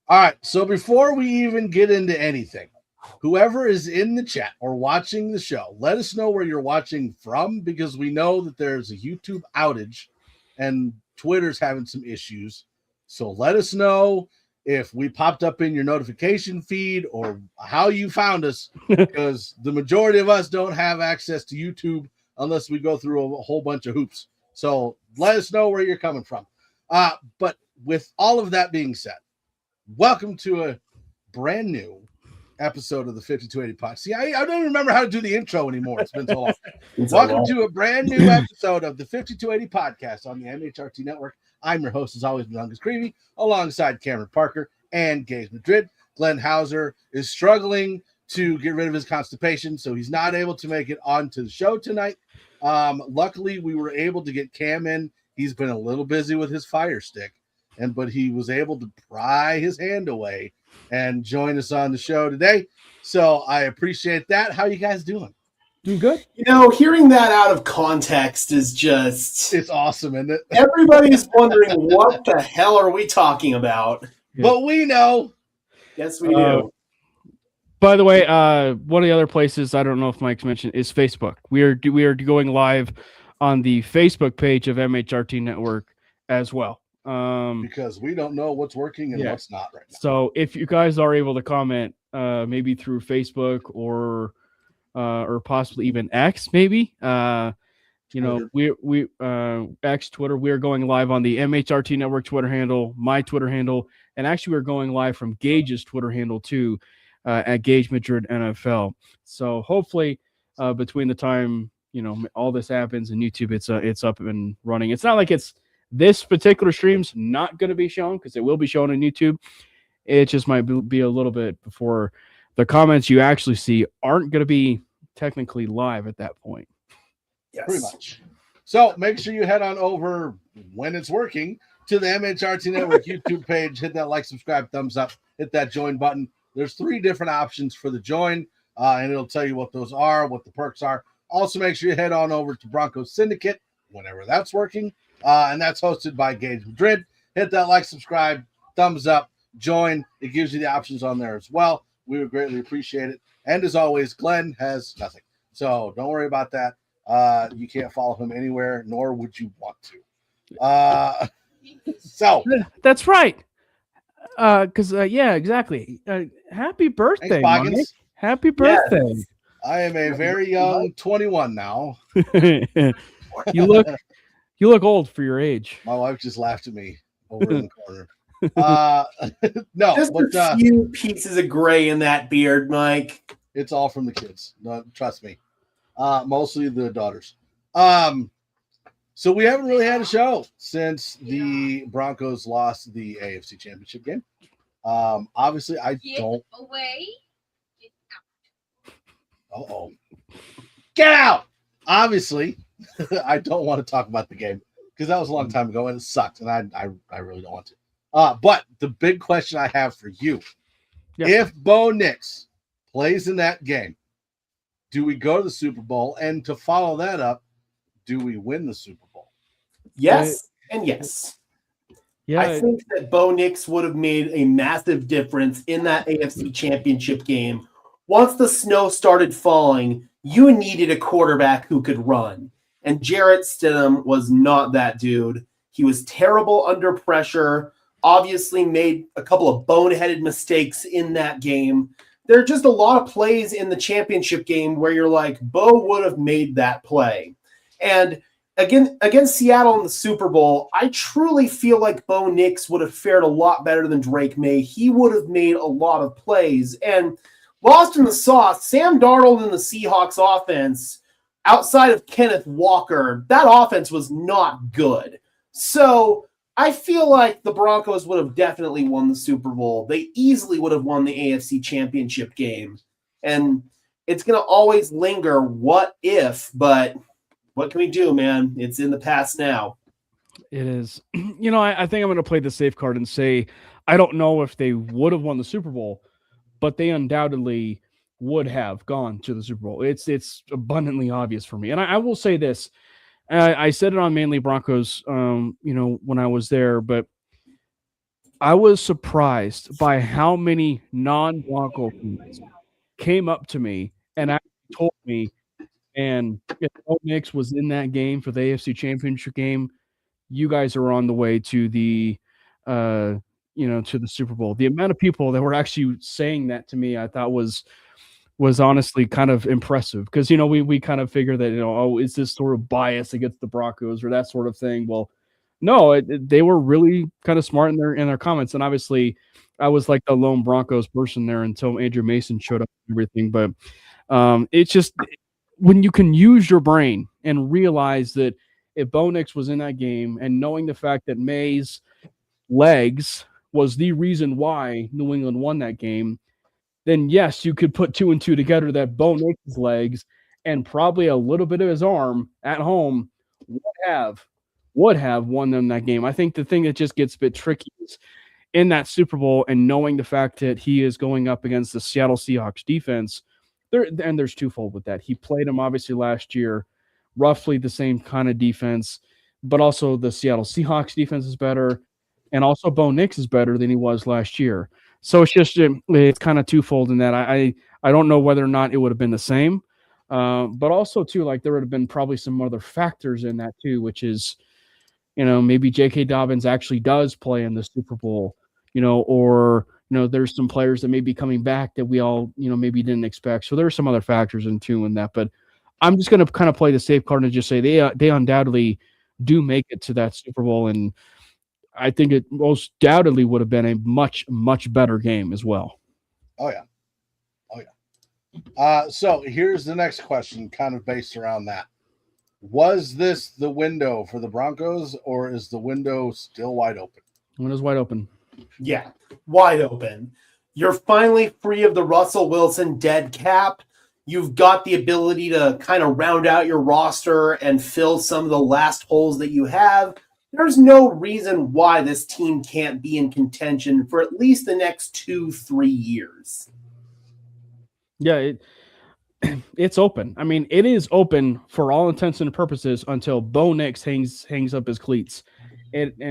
All right. So before we even get into anything, whoever is in the chat or watching the show, let us know where you're watching from because we know that there's a YouTube outage and Twitter's having some issues. So let us know if we popped up in your notification feed or how you found us because the majority of us don't have access to YouTube unless we go through a whole bunch of hoops. So let us know where you're coming from. But with all of that being said, welcome to a brand new episode of the 5280 Pod. See, I don't even remember how to do the intro anymore. It's been so long. Welcome to a brand new episode of the 5280 Podcast on the MHRT Network. I'm your host, as always, Mungus Creevy, alongside Cameron Parker and Gage Madrid. Glenn Hauser is struggling to get rid of his constipation, so he's not able to make it onto the show tonight. Luckily, we were able to get Cam in. He's been a little busy with his Fire Stick, but he was able to pry his hand away and join us on the show today. So I appreciate that. How you guys doing? Doing good. You know, hearing that out of context is just... It's awesome, isn't it? Everybody's wondering, what the hell are we talking about? Yeah. But we know. Yes, we do. By the way, one of the other places, I don't know if Mike's mentioned, is Facebook. We are going live on the Facebook page of MHRT Network as well. Because we don't know what's working and what's not right now. So if you guys are able to comment, maybe through Facebook or possibly even X, maybe, Twitter. we X, Twitter, we are going live on the MHRT Network Twitter handle, my Twitter handle, and actually we're going live from Gage's Twitter handle too, at Gage Madrid NFL. So hopefully, between the time all this happens in YouTube, it's up and running. It's not like this particular stream's not going to be shown because it will be shown on YouTube. It just might be a little bit before the comments you actually see aren't going to be technically live at that point. Yes. Pretty much. So make sure you head on over when it's working to the MHRT Network YouTube page. Hit that like, subscribe, thumbs up, hit that join button. There's 3 different options for the join, and it'll tell you what those are, what the perks are. Also, make sure you head on over to Broncos Syndicate whenever that's working. And that's hosted by Gage Madrid. Hit that like, subscribe, thumbs up, join. It gives you the options on there as well. We would greatly appreciate it. And as always, Glenn has nothing. So don't worry about that. You can't follow him anywhere, nor would you want to. So that's right. Because exactly. Happy birthday, Mike. Happy birthday. Yes. I am a very young 21 now. You look old for your age. My wife just laughed at me over in the corner. No, just a few pieces of gray in that beard, Mike. It's all from the kids. No, trust me. Mostly the daughters. So we haven't really had a show since the Broncos lost the AFC Championship game. Obviously, Get away. Get out. Uh-oh. Get out! Obviously, I don't want to talk about the game because that was a long time ago and it sucked, and I really don't want to. But the big question I have for you, if Bo Nix plays in that game, do we go to the Super Bowl? And to follow that up, do we win the Super Bowl? Yes and yes. Yeah, I think that Bo Nix would have made a massive difference in that AFC Championship game. Once the snow started falling, you needed a quarterback who could run. And Jarrett Stidham was not that dude. He was terrible under pressure, obviously made a couple of boneheaded mistakes in that game. There are just a lot of plays in the championship game where you're like, Bo would have made that play. And again, against Seattle in the Super Bowl, I truly feel like Bo Nix would have fared a lot better than Drake May. He would have made a lot of plays. And lost in the sauce, Sam Darnold in the Seahawks offense, outside of Kenneth Walker, that offense was not good. So I feel like the Broncos would have definitely won the Super Bowl. They easily would have won the AFC Championship game. And it's going to always linger, what if, but what can we do, man? It's in the past now. It is. I think I'm going to play the safe card and say I don't know if they would have won the Super Bowl, but they undoubtedly would have gone to the Super Bowl. It's abundantly obvious for me. And I will say this. I said it on Mainly Broncos, when I was there, but I was surprised by how many non-Bronco fans came up to me and actually told me, and if Bo Nix was in that game for the AFC Championship game, you guys are on the way to the to the Super Bowl. The amount of people that were actually saying that to me, I thought was honestly kind of impressive, because we kind of figure that oh, is this sort of bias against the Broncos or that sort of thing. Well, no, they were really kind of smart in their comments, and obviously I was like the lone Broncos person there until Andrew Mason showed up and everything. But it's just when you can use your brain and realize that if Bo Nix was in that game, and knowing the fact that May's legs was the reason why New England won that game, then yes, you could put 2 and 2 together that Bo Nix's legs and probably a little bit of his arm at home would have won them that game. I think the thing that just gets a bit tricky is in that Super Bowl, and knowing the fact that he is going up against the Seattle Seahawks defense, there's twofold with that. He played him obviously last year, roughly the same kind of defense, but also the Seattle Seahawks defense is better, and also Bo Nix is better than he was last year. So it's kind of twofold in that I don't know whether or not it would have been the same, but also too, like, there would have been probably some other factors in that too, which is maybe J.K. Dobbins actually does play in the Super Bowl, or there's some players that may be coming back that we all maybe didn't expect. So there are some other factors in that, but I'm just going to kind of play the safe card and just say they undoubtedly do make it to that Super Bowl, and I think it most undoubtedly would have been a much, much better game as well. Oh yeah. So here's the next question, kind of based around that. Was this the window for the Broncos, or is the window still wide open? Window's wide open. Yeah, wide open. You're finally free of the Russell Wilson dead cap. You've got the ability to kind of round out your roster and fill some of the last holes that you have. There's no reason why this team can't be in contention for at least the next 2-3 years. Yeah, it's open. I mean, it is open for all intents and purposes until Bo Nix hangs up his cleats. Until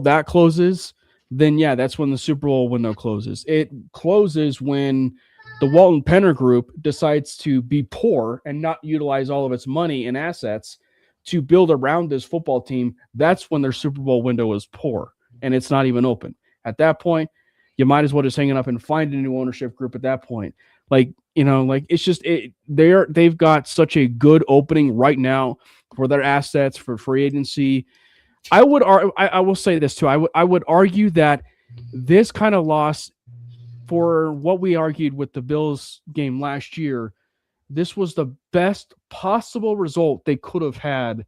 that closes, then yeah, that's when the Super Bowl window closes. It closes when the Walton Penner Group decides to be poor and not utilize all of its money and assets to build around this football team. That's when their Super Bowl window is poor and it's not even open. At that point, you might as well just hang it up and find a new ownership group at that point. It's just they've got such a good opening right now for their assets, for free agency. I will say this too. I would argue that this kind of loss, for what we argued with the Bills game last year, this was the best possible result they could have had,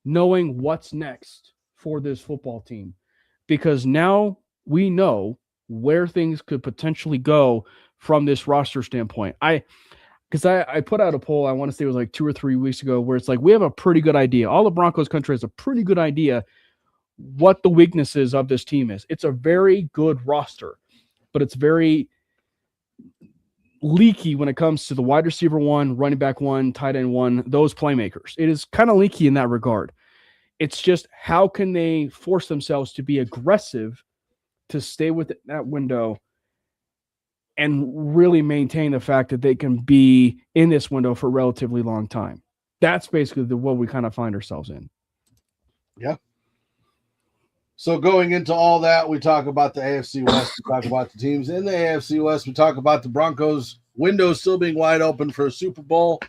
knowing what's next for this football team, because now we know where things could potentially go from this roster standpoint. I put out a poll, I want to say it was like 2 or 3 weeks ago, where it's like, we have a pretty good idea. All the Broncos country has a pretty good idea what the weaknesses of this team is. It's a very good roster, but it's very leaky when it comes to the wide receiver 1, running back 1, tight end 1, those playmakers. It is kind of leaky in that regard. It's just, how can they force themselves to be aggressive to stay within that window and really maintain the fact that they can be in this window for a relatively long time. That's basically what we kind of find ourselves in. Yeah. So going into all that, we talk about the AFC West, we talk about the teams in the AFC West, we talk about the Broncos window still being wide open for a Super Bowl,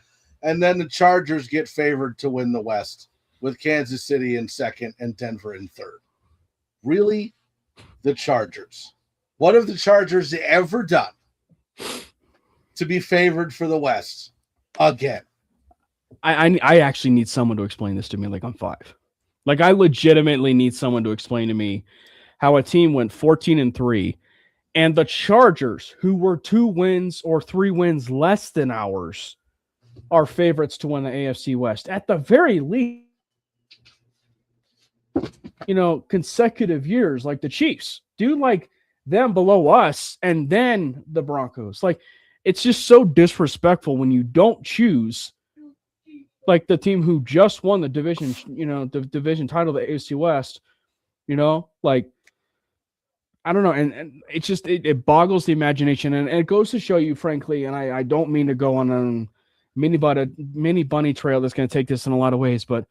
and then the Chargers get favored to win the West with Kansas City in second and Denver in third. Really? The Chargers. What have the Chargers ever done to be favored for the West again? I actually need someone to explain this to me like I'm 5. Like, I legitimately need someone to explain to me how a team went 14-3, and the Chargers, who were 2 wins or 3 wins less than ours, are favorites to win the AFC West. At the very least, consecutive years, like the Chiefs. Do like them below us and then the Broncos. Like, it's just so disrespectful when you don't choose like the team who just won the division, the division title, the AFC West, Like, I don't know. And it's just, it boggles the imagination. And it goes to show you, frankly, and I don't mean to go on a mini bunny trail that's going to take this in a lot of ways, but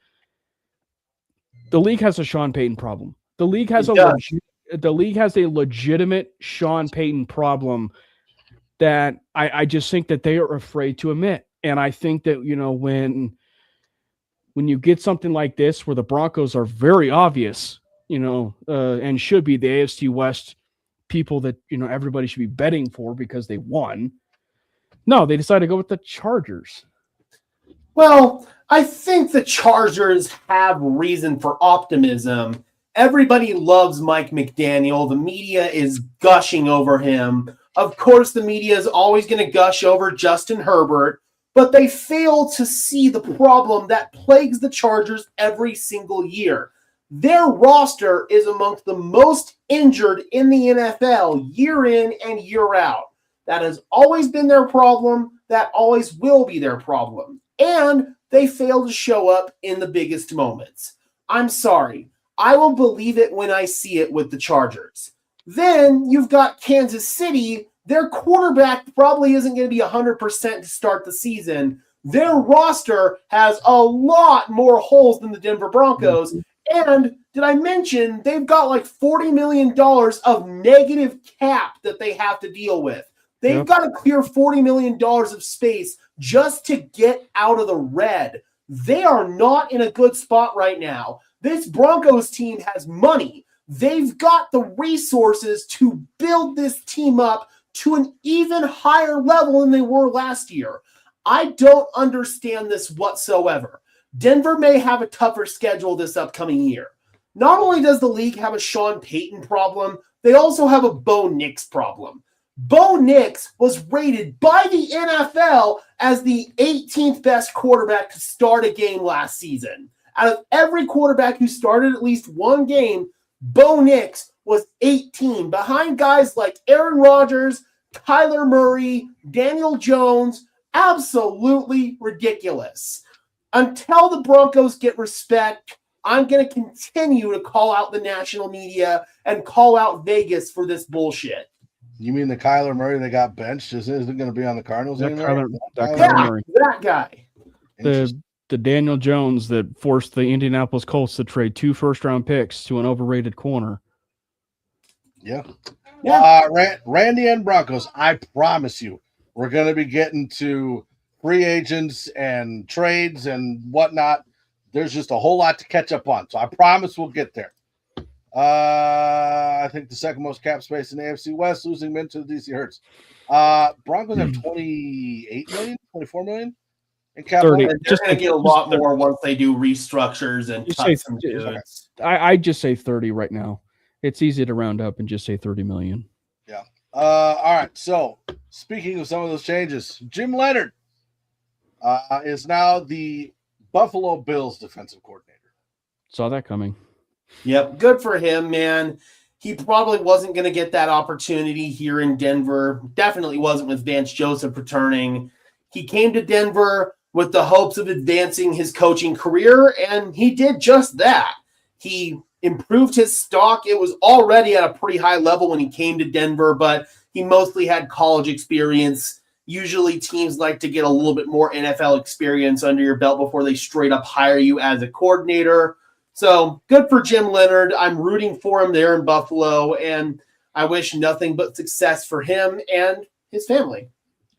the league has a Sean Payton problem. The league has a legitimate Sean Payton problem that I just think that they are afraid to admit. And I think that, when you get something like this where the Broncos are very obvious, and should be the AFC West people that, everybody should be betting for because they won. No, they decided to go with the Chargers. Well, I think the Chargers have reason for optimism. Everybody loves Mike McDaniel. The media is gushing over him. Of course, the media is always going to gush over Justin Herbert, but they fail to see the problem that plagues the Chargers every single year. Their roster is amongst the most injured in the NFL year in and year out. That has always been their problem. That always will be their problem. And they fail to show up in the biggest moments. I'm sorry. I will believe it when I see it with the Chargers. Then you've got Kansas City. Their quarterback probably isn't going to be 100% to start the season. Their roster has a lot more holes than the Denver Broncos. And did I mention they've got like $40 million of negative cap that they have to deal with? They've got to clear $40 million of space just to get out of the red. They are not in a good spot right now. This Broncos team has money. They've got the resources to build this team up to an even higher level than they were last year. I don't understand this whatsoever. Denver may have a tougher schedule this upcoming year. Not only does the league have a Sean Payton problem, they also have a Bo Nix problem. Bo Nix was rated by the NFL as the 18th best quarterback to start a game last season. Out of every quarterback who started at least one game, Bo Nix was 18, behind guys like Aaron Rodgers, Kyler Murray, Daniel Jones. Absolutely ridiculous. Until the Broncos get respect, I'm going to continue to call out the national media and call out Vegas for this bullshit. You mean the Kyler Murray that got benched isn't going to be on the Cardinals anymore? Kyler Murray. That guy. The Daniel Jones that forced the Indianapolis Colts to trade 2 first-round picks to an overrated corner. Yeah. Yeah. Randy and Broncos, I promise you, we're going to be getting to free agents and trades and whatnot. There's just a whole lot to catch up on. So I promise we'll get there. I think the second most cap space in the AFC West, losing men to the DC Hurts. Broncos have 28 million, 24 million in cap. 30. They're going to get a lot more once they do restructures and cut some dudes. I just say 30 right now. It's easy to round up and just say 30 million. Yeah. All right. So speaking of some of those changes, Jim Leonard is now the Buffalo Bills defensive coordinator. Saw that coming. Yep, good for him, man. He probably wasn't going to get that opportunity here in Denver. Definitely wasn't with Vance Joseph returning. He came to Denver with the hopes of advancing his coaching career, and he did just that. He improved his stock. It was already at a pretty high level when he came to Denver, but he mostly had college experience. Usually teams like to get a little bit more NFL experience under your belt before they straight up hire you as a coordinator. So good for Jim Leonard. I'm rooting for him there in Buffalo, and I wish nothing but success for him and his family.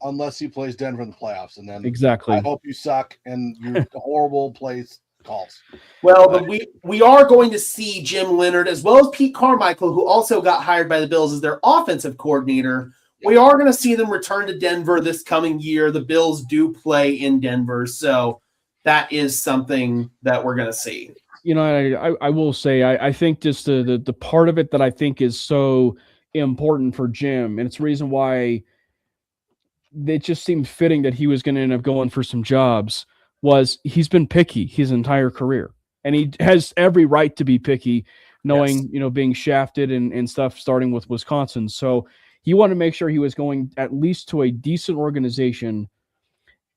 Unless he plays Denver in the playoffs, and then exactly. I hope you suck and you're horrible plays calls. Well, we are going to see Jim Leonard as well as Pete Carmichael, who also got hired by the Bills as their offensive coordinator. We are going to see them return to Denver this coming year. The Bills do play in Denver, so that is something that we're going to see. I will say, I think just the part of it that I think is so important for Jim, and it's the reason why it just seemed fitting that he was going to end up going for some jobs, was he's been picky his entire career. And he has every right to be picky, knowing, being shafted and stuff starting with Wisconsin. So he wanted to make sure he was going at least to a decent organization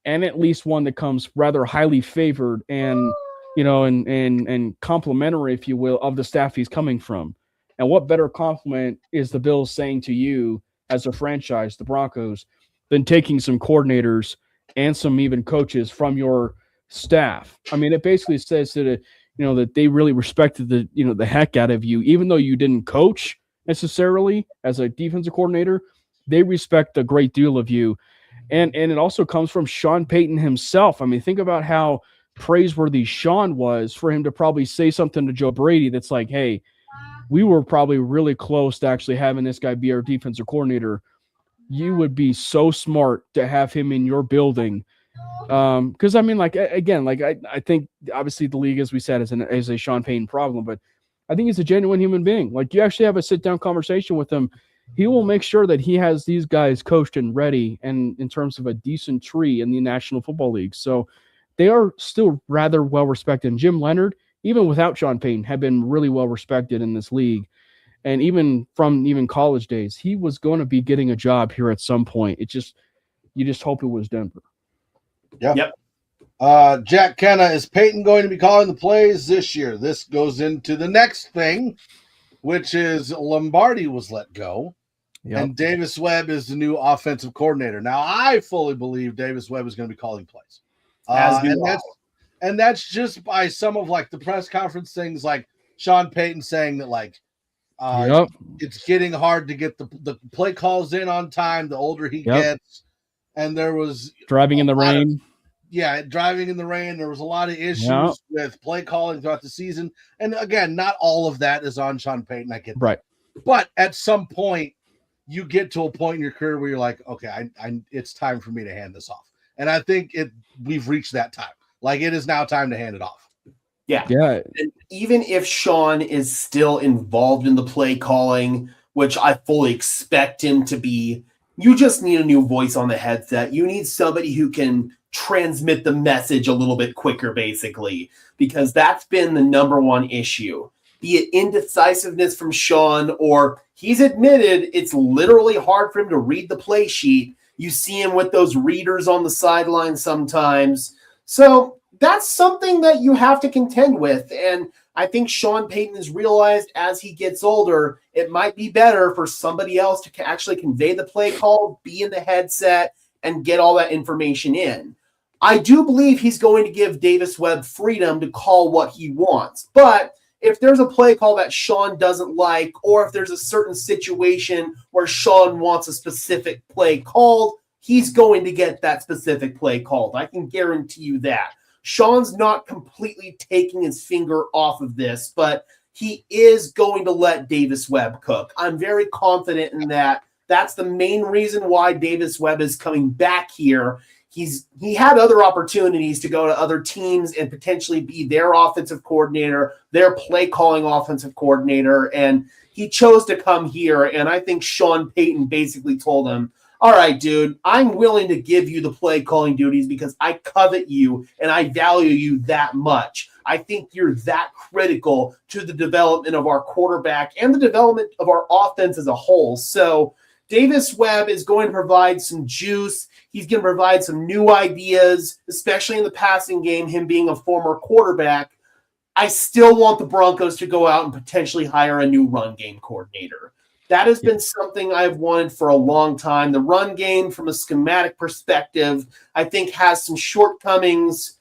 and at least one that comes rather highly favored and and complimentary, if you will, of the staff he's coming from. And what better compliment is the Bills saying to you as a franchise, the Broncos, than taking some coordinators and some even coaches from your staff? I mean, it basically says that that they really respected the heck out of you, even though you didn't coach necessarily as a defensive coordinator. They respect a great deal of you, and it also comes from Sean Payton himself. I mean, think about how praiseworthy Sean was for him to probably say something to Joe Brady that's like, "Hey, we were probably really close to actually having this guy be our defensive coordinator. You would be so smart to have him in your building." Because I mean, I think obviously the league, as we said, is a Sean Payton problem, but I think he's a genuine human being. Like, you actually have a sit down conversation with him, he will make sure that he has these guys coached and ready, and in terms of a decent tree in the National Football League. So they are still rather well respected. And Jim Leonard, even without Sean Payton, have been really well respected in this league. And even from college days, he was going to be getting a job here at some point. You just hope it was Denver. Yeah. Yep. Jack Kenna, is Peyton going to be calling the plays this year? This goes into the next thing, which is Lombardi was let go, and Davis Webb is the new offensive coordinator. Now, I fully believe Davis Webb is going to be calling plays. And that's just by some of like the press conference things, like Sean Payton saying that it's getting hard to get the play calls in on time the older he gets. And there was driving in the rain. Driving in the rain. There was a lot of issues with play calling throughout the season. And again, not all of that is on Sean Payton. I get that. Right. But at some point, you get to a point in your career where you're like, okay, it's time for me to hand this off. And I think we've reached that time. Like, it is now time to hand it off. Yeah. And even if Sean is still involved in the play calling, which I fully expect him to be, you just need a new voice on the headset. You need somebody who can transmit the message a little bit quicker, basically, because that's been the number one issue. Be it indecisiveness from Sean, or he's admitted it's literally hard for him to read the play sheet. You see him with those readers on the sideline sometimes. So that's something that you have to contend with. And I think Sean Payton has realized as he gets older, it might be better for somebody else to actually convey the play call, be in the headset, and get all that information in. I do believe he's going to give Davis Webb freedom to call what he wants. But if there's a play call that Sean doesn't like, or if there's a certain situation where Sean wants a specific play called, he's going to get that specific play called. I can guarantee you that. Sean's not completely taking his finger off of this, but he is going to let Davis Webb cook. I'm very confident in that. That's the main reason why Davis Webb is coming back here. He had other opportunities to go to other teams and potentially be their offensive coordinator, their play calling offensive coordinator, and he chose to come here. And I think Sean Payton basically told him, all right, dude, I'm willing to give you the play calling duties because I covet you and I value you that much. I think you're that critical to the development of our quarterback and the development of our offense as a whole. So Davis Webb is going to provide some juice. He's going to provide some new ideas, especially in the passing game, him being a former quarterback. I still want the Broncos to go out and potentially hire a new run game coordinator. That has been something I've wanted for a long time. The run game, from a schematic perspective, I think has some shortcomings,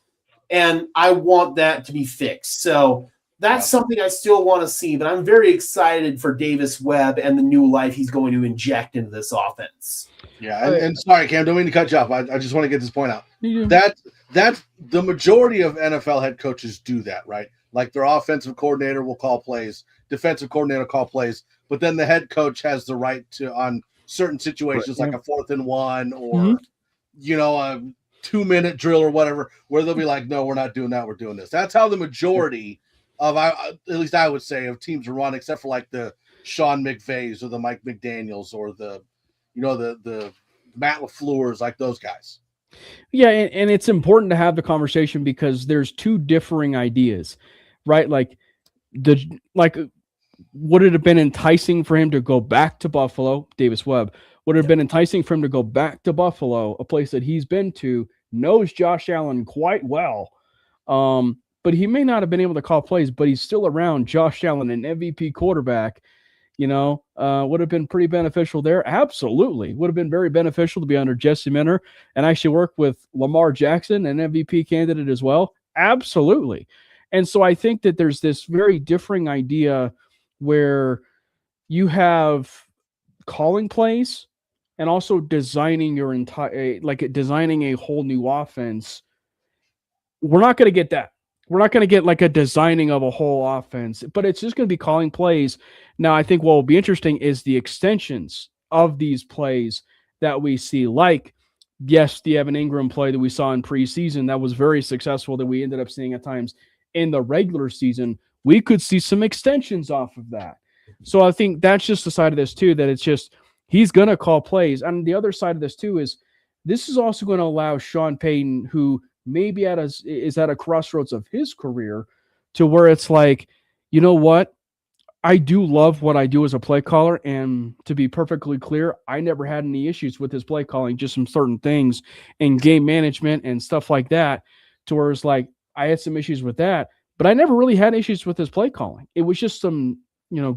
and I want that to be fixed. So that's something I still want to see, but I'm very excited for Davis Webb and the new life he's going to inject into this offense. Yeah, and sorry, Cam, don't mean to cut you off. I just want to get this point out. That the majority of NFL head coaches do that, right? Like, their offensive coordinator will call plays, defensive coordinator call plays, but then the head coach has the right to, on certain situations, like a 4th and 1 or, a 2-minute drill or whatever, where they'll be like, no, we're not doing that. We're doing this. That's how the majority of, at least I would say, of teams run, except for like the Sean McVays or the Mike McDaniels or the Matt LaFleur's, like those guys. Yeah, and it's important to have the conversation because there's two differing ideas, right? Would it have been enticing for him to go back to Buffalo, Davis Webb? Would it have been enticing for him to go back to Buffalo, a place that he's been to, knows Josh Allen quite well, but he may not have been able to call plays, but he's still around Josh Allen, an MVP quarterback. Would have been pretty beneficial there. Absolutely. Would have been very beneficial to be under Jesse Minter and actually work with Lamar Jackson, an MVP candidate as well. Absolutely. And so I think that there's this very differing idea where you have calling plays and also designing your designing a whole new offense. We're not going to get that. We're not going to get like a designing of a whole offense, but it's just going to be calling plays. Now, I think what will be interesting is the extensions of these plays that we see. Like, yes, the Evan Ingram play that we saw in preseason that was very successful that we ended up seeing at times in the regular season. We could see some extensions off of that. So I think that's just the side of this too, that it's just he's going to call plays. And the other side of this too is this is also going to allow Sean Payton, who maybe is at a crossroads of his career, to where it's like, you know what? I do love what I do as a play caller. And to be perfectly clear, I never had any issues with his play calling, just some certain things in game management and stuff like that, to where it's like, I had some issues with that, but I never really had issues with his play calling. It was just some,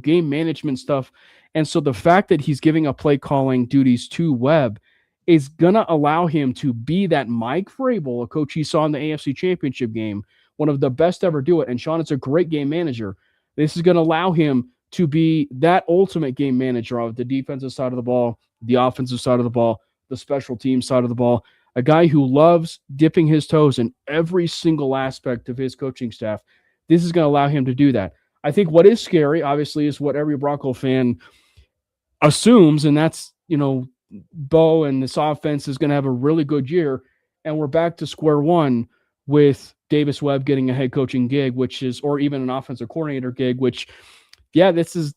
game management stuff. And so the fact that he's giving up play calling duties to Webb is going to allow him to be that Mike Vrabel, a coach he saw in the AFC Championship game, one of the best ever do it. And Sean is a great game manager. This is going to allow him to be that ultimate game manager of the defensive side of the ball, the offensive side of the ball, the special team side of the ball, a guy who loves dipping his toes in every single aspect of his coaching staff. This is going to allow him to do that. I think what is scary, obviously, is what every Bronco fan assumes, and that's, Bo and this offense is going to have a really good year, and we're back to square one with Davis Webb getting a head coaching gig, or even an offensive coordinator gig, which, yeah, this is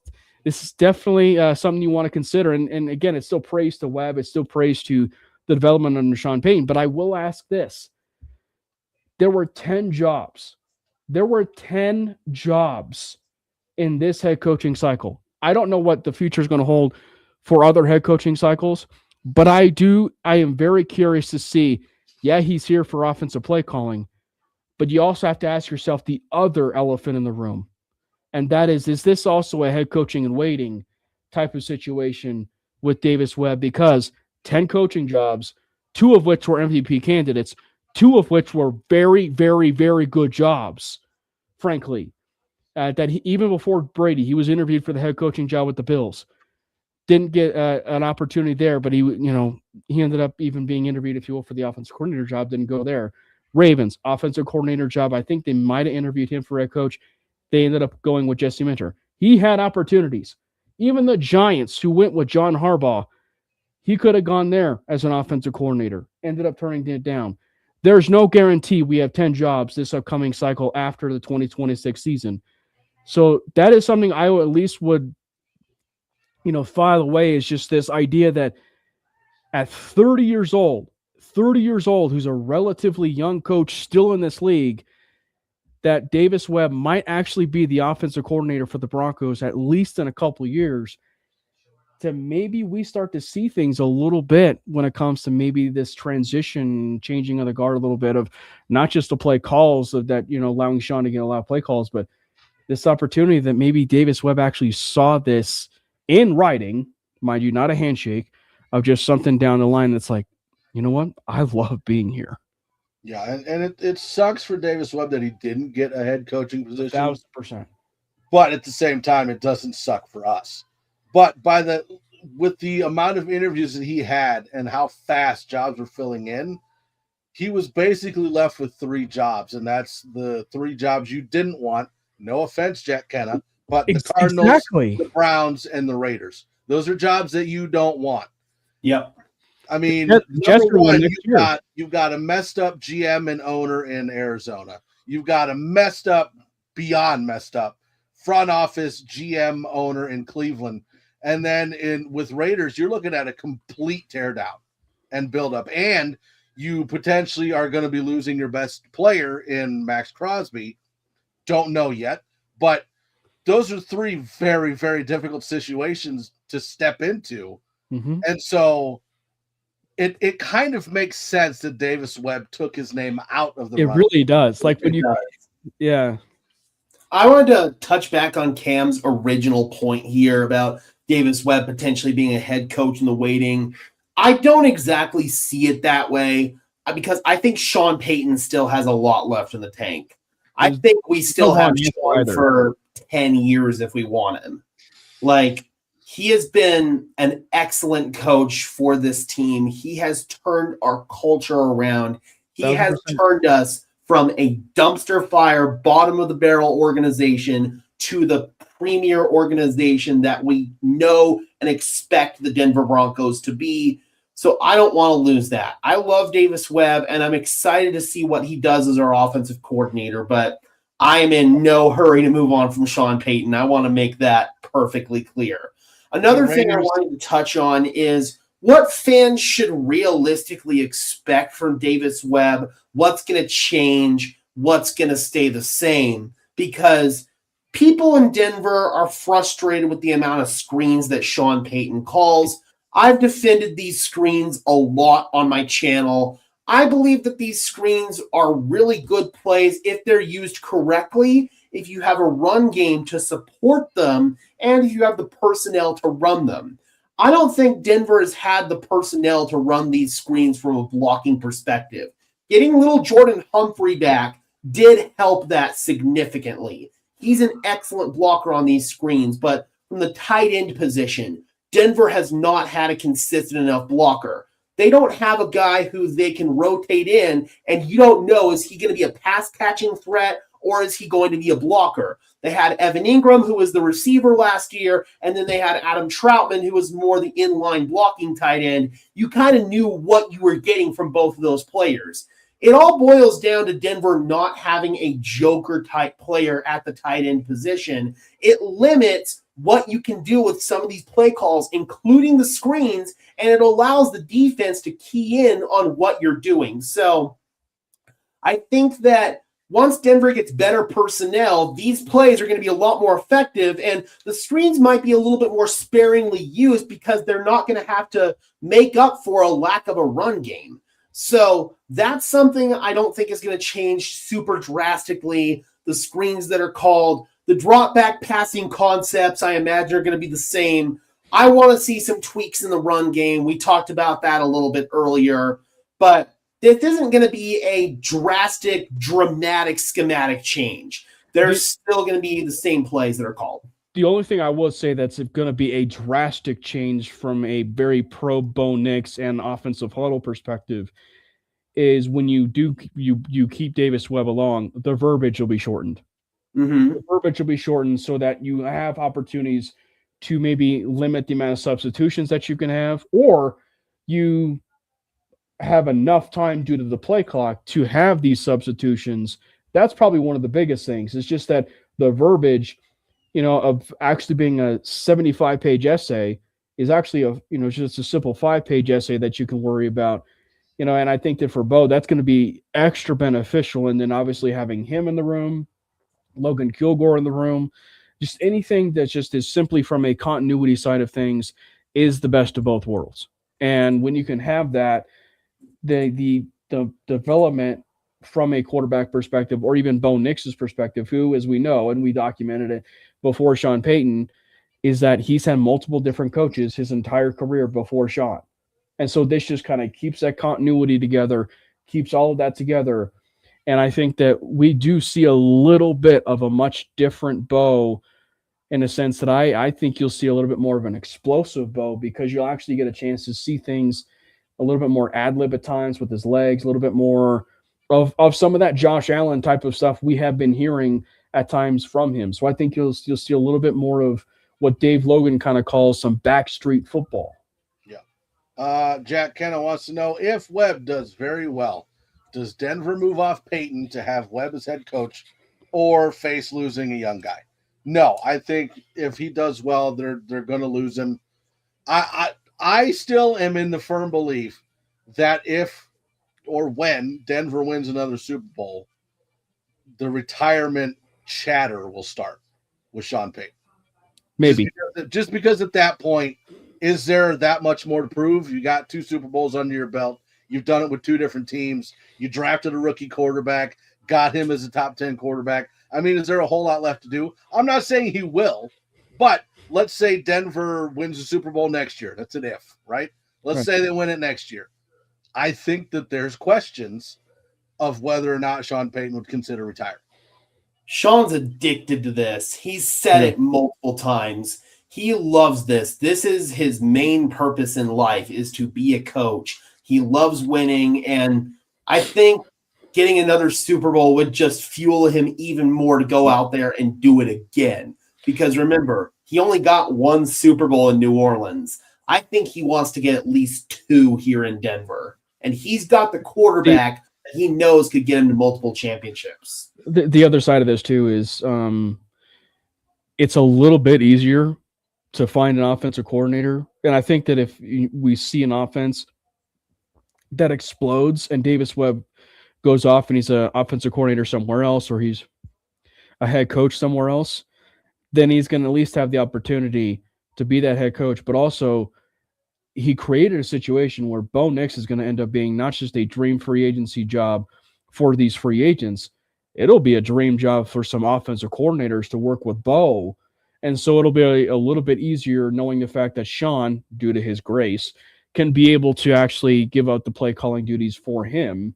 definitely something you want to consider. And again, it's still praise to Webb. It's still praise to the development under Sean Payton. But I will ask this. There were 10 jobs. There were 10 jobs in this head coaching cycle. I don't know what the future is going to hold for other head coaching cycles, but I am very curious to see, yeah, he's here for offensive play calling, but you also have to ask yourself the other elephant in the room. And that is this also a head coaching and waiting type of situation with Davis Webb? Because 10 coaching jobs, 2 of which were MVP candidates, 2 of which were very, very, very good jobs, frankly. Even before Brady, he was interviewed for the head coaching job with the Bills. Didn't get an opportunity there, but he ended up even being interviewed, if you will, for the offensive coordinator job. Didn't go there. Ravens, offensive coordinator job. I think they might have interviewed him for head coach. They ended up going with Jesse Minter. He had opportunities. Even the Giants, who went with John Harbaugh, he could have gone there as an offensive coordinator. Ended up turning it down. There's no guarantee we have 10 jobs this upcoming cycle after the 2026 season. So that is something I at least would, file away, is just this idea that at 30 years old, who's a relatively young coach still in this league, that Davis Webb might actually be the offensive coordinator for the Broncos at least in a couple of years, to maybe we start to see things a little bit when it comes to maybe this transition, changing of the guard a little bit, of not just to play calls of that, allowing Sean to get a lot of play calls, but this opportunity that maybe Davis Webb actually saw this in writing, mind you, not a handshake, of just something down the line that's like, you know what? I love being here. Yeah, and it sucks for Davis Webb that he didn't get a head coaching position. 1,000%. But at the same time, it doesn't suck for us. But with the amount of interviews that he had and how fast jobs were filling in, he was basically left with 3 jobs, and that's the 3 jobs you didn't want. No offense, Jack Kenna, but the Cardinals, exactly. The Browns, and the Raiders. Those are jobs that you don't want. Yep. I mean, Just number one, you've got a messed up GM and owner in Arizona. You've got a beyond messed up front office GM owner in Cleveland. And then with Raiders, you're looking at a complete teardown and build up. And you potentially are going to be losing your best player in Max Crosby. Don't know yet. But those are 3 very, very difficult situations to step into. Mm-hmm. And so it kind of makes sense that Davis Webb took his name out of the It run. really does. Like when you Yeah. I wanted to touch back on Cam's original point here about Davis Webb potentially being a head coach in the waiting. I don't exactly see it that way because I think Sean Payton still has a lot left in the tank. I think we still don't have want him Sean either. for 10 years if we want him. Like, he has been an excellent coach for this team. He has turned our culture around. He has 1,000%. turned us from a dumpster fire, bottom of the barrel organization to the premier organization that we know and expect the Denver Broncos to be. So I don't want to lose that. I love Davis Webb, and I'm excited to see what he does as our offensive coordinator, but I am in no hurry to move on from Sean Payton. I want to make that perfectly clear. Another thing I wanted to touch on is what fans should realistically expect from Davis Webb, what's going to change, what's going to stay the same, because people in Denver are frustrated with the amount of screens that Sean Payton calls. I've defended these screens a lot on my channel. I believe that these screens are really good plays if they're used correctly, if you have a run game to support them, and if you have the personnel to run them. I don't think Denver has had the personnel to run these screens from a blocking perspective. Getting little Jordan Humphrey back did help that significantly. He's an excellent blocker on these screens, but from the tight end position, Denver has not had a consistent enough blocker. They don't have a guy who they can rotate in, and you don't know, is he going to be a pass-catching threat or is he going to be a blocker? They had Evan Ingram, who was the receiver last year, and then they had Adam Troutman, who was more the inline blocking tight end. You kind of knew what you were getting from both of those players. It all boils down to Denver not having a joker-type player at the tight end position. It limits what you can do with some of these play calls, including the screens, and it allows the defense to key in on what you're doing. So I think that once Denver gets better personnel, these plays are going to be a lot more effective, and the screens might be a little bit more sparingly used because they're not going to have to make up for a lack of a run game. So that's something I don't think is going to change super drastically. The screens that are called, the drop back passing concepts, I imagine are going to be the same. I want to see some tweaks in the run game. We talked about that a little bit earlier, but this isn't going to be a drastic, dramatic, schematic change. There's still going to be the same plays that are called. The only thing I will say that's going to be a drastic change from a very pro Bo Nix and offensive huddle perspective is when you keep Davis Webb along, the verbiage will be shortened. Mm-hmm. The verbiage will be shortened so that you have opportunities to maybe limit the amount of substitutions that you can have, or you have enough time due to the play clock to have these substitutions. That's probably one of the biggest things. It's just that the verbiage, of actually being a 75-page essay is actually just a simple 5-page essay that you can worry about. And I think that for Bo, that's going to be extra beneficial. And then obviously having him in the room, Logan Kilgore in the room, just anything that just is simply from a continuity side of things is the best of both worlds. And when you can have that, the development from a quarterback perspective, or even Bo Nix's perspective, who, as we know, and we documented it before Sean Payton, is that he's had multiple different coaches his entire career before Sean. And so this just kind of keeps that continuity together, keeps all of that together. And I think that we do see a little bit of a much different Bo, in a sense that I think you'll see a little bit more of an explosive Bo, because you'll actually get a chance to see things a little bit more ad-lib at times with his legs, a little bit more of some of that Josh Allen type of stuff we have been hearing at times from him. So I think you'll see a little bit more of what Dave Logan kind of calls some backstreet football. Yeah. Jack Kenna wants to know, if Webb does very well, does Denver move off Payton to have Webb as head coach or face losing a young guy? No, I think if he does well, they're going to lose him. I still am in the firm belief that if or when Denver wins another Super Bowl, the retirement chatter will start with Sean Payton. Maybe. Just because at that point, is there that much more to prove? You got 2 Super Bowls under your belt. You've done it with 2 different teams. You drafted a rookie quarterback. got him as a top 10 quarterback. I mean, is there a whole lot left to do? I'm not saying he will, but let's say Denver wins the Super Bowl next year. That's an if, right? Let's say they win it next year. I think that there's questions of whether or not Sean Payton would consider retiring. Sean's addicted to this. He's said it multiple times. He loves this. This is his main purpose in life, is to be a coach. He loves winning, and I think getting another Super Bowl would just fuel him even more to go out there and do it again. Because remember, he only got one Super Bowl in New Orleans. I think he wants to get at least two here in Denver. And he's got the quarterback that he knows could get him to multiple championships. The other side of this, too, is it's a little bit easier to find an offensive coordinator. And I think that if we see an offense that explodes and Davis Webb goes off and he's an offensive coordinator somewhere else, or he's a head coach somewhere else, then he's going to at least have the opportunity to be that head coach. But also, he created a situation where Bo Nix is going to end up being not just a dream free agency job for these free agents, it'll be a dream job for some offensive coordinators to work with Bo. And so it'll be a little bit easier knowing the fact that Sean, due to his grace, can be able to actually give out the play calling duties for him,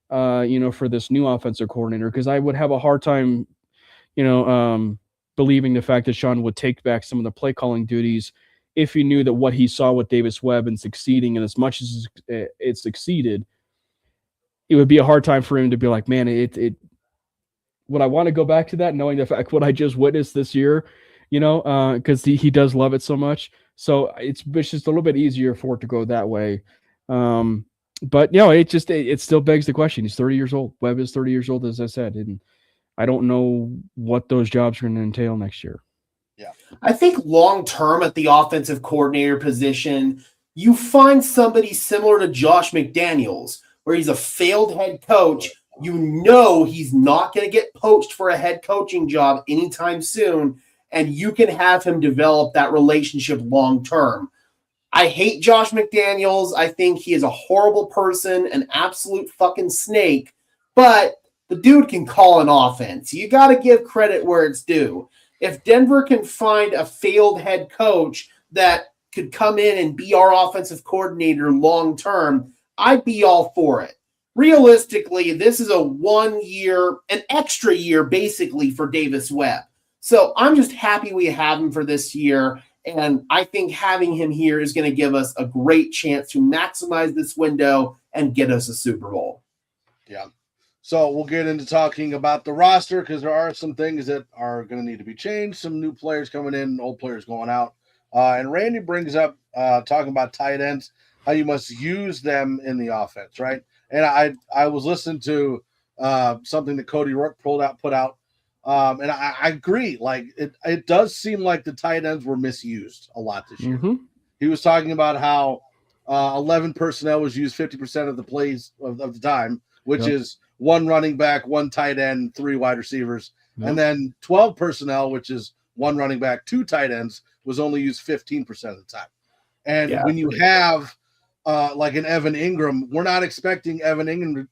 for this new offensive coordinator. Because I would have a hard time, believing the fact that Sean would take back some of the play calling duties if he knew that what he saw with Davis Webb and succeeding, and as much as it succeeded, it would be a hard time for him to be like, man, would I want to go back to that, knowing the fact what I just witnessed this year, because he does love it so much. So it's just a little bit easier for it to go that way. But it still begs the question. He's 30 years old. Webb is 30 years old, as I said, and I don't know what those jobs are going to entail next year. Yeah, I think long-term at the offensive coordinator position, you find somebody similar to Josh McDaniels, where he's a failed head coach. You know he's not going to get poached for a head coaching job anytime soon, and you can have him develop that relationship long-term. I hate Josh McDaniels. I think he is a horrible person, an absolute fucking snake, but the dude can call an offense. You got to give credit where it's due. If Denver can find a failed head coach that could come in and be our offensive coordinator long-term, I'd be all for it. Realistically, this is a 1 year, an extra year basically for Davis Webb. So I'm just happy we have him for this year. And I think having him here is going to give us a great chance to maximize this window and get us a Super Bowl. Yeah. So we'll get into talking about the roster because there are some things that are going to need to be changed. Some new players coming in, old players going out. And Randy brings up talking about tight ends, how you must use them in the offense, right? And I was listening to something that Cody Rourke put out. And I agree. Like it does seem like the tight ends were misused a lot this year. Mm-hmm. He was talking about how 11 personnel was used 50% of the plays of the time, which is one running back, one tight end, 3 wide receivers. Yep. And then 12 personnel, which is one running back, 2 tight ends, was only used 15% of the time. And when you have like an Evan Ingram, we're not expecting Evan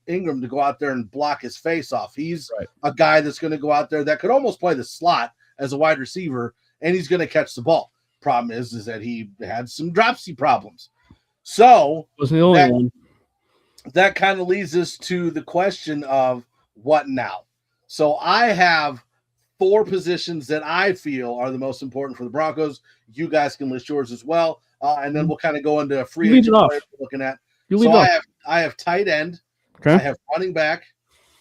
Ingram to go out there and block his face off. He's a guy that's going to go out there that could almost play the slot as a wide receiver, and he's going to catch the ball. Problem is that he had some dropsy problems. So wasn't the only one. That kind of leads us to the question of what now? So I have 4 positions that I feel are the most important for the Broncos. You guys can list yours as well. And then we'll kind of go into a free agent player we're looking at. So I have tight end, I have running back,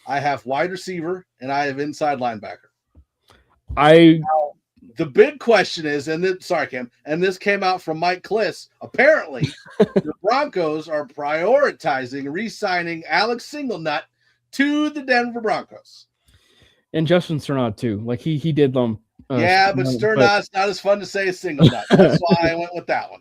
I have wide receiver, and I have inside linebacker. Now, the big question is, Cam, and this came out from Mike Kliss, apparently the Broncos are prioritizing re-signing Alex Singlenut to the Denver Broncos. And Justin Sternad too. Like he did them. But Sternad's not as fun to say as Singlenut. That's why I went with that one.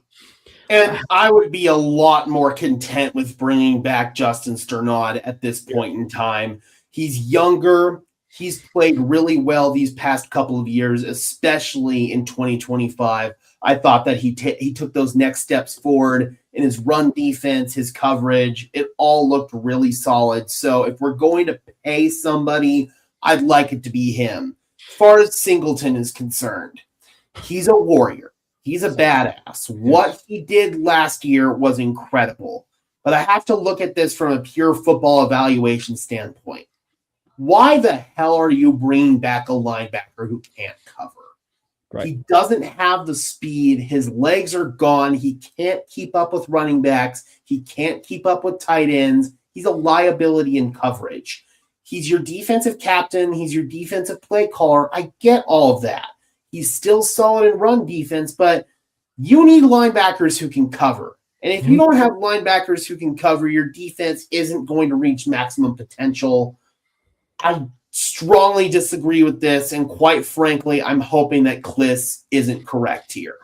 And I would be a lot more content with bringing back Justin Sternad at this point in time. He's younger. He's played really well these past couple of years, especially in 2025. I thought that he took those next steps forward in his run defense, his coverage. It all looked really solid. So if we're going to pay somebody, I'd like it to be him. As far as Singleton is concerned, he's a warrior. He's a badass. What he did last year was incredible. But I have to look at this from a pure football evaluation standpoint. Why the hell are you bringing back a linebacker who can't cover? Right. He doesn't have the speed. His legs are gone. He can't keep up with running backs. He can't keep up with tight ends. He's a liability in coverage. He's your defensive captain. He's your defensive play caller. I get all of that. He's still solid in run defense, but you need linebackers who can cover. And if you don't have linebackers who can cover, your defense isn't going to reach maximum potential. I strongly disagree with this, and quite frankly, I'm hoping that Kliss isn't correct here.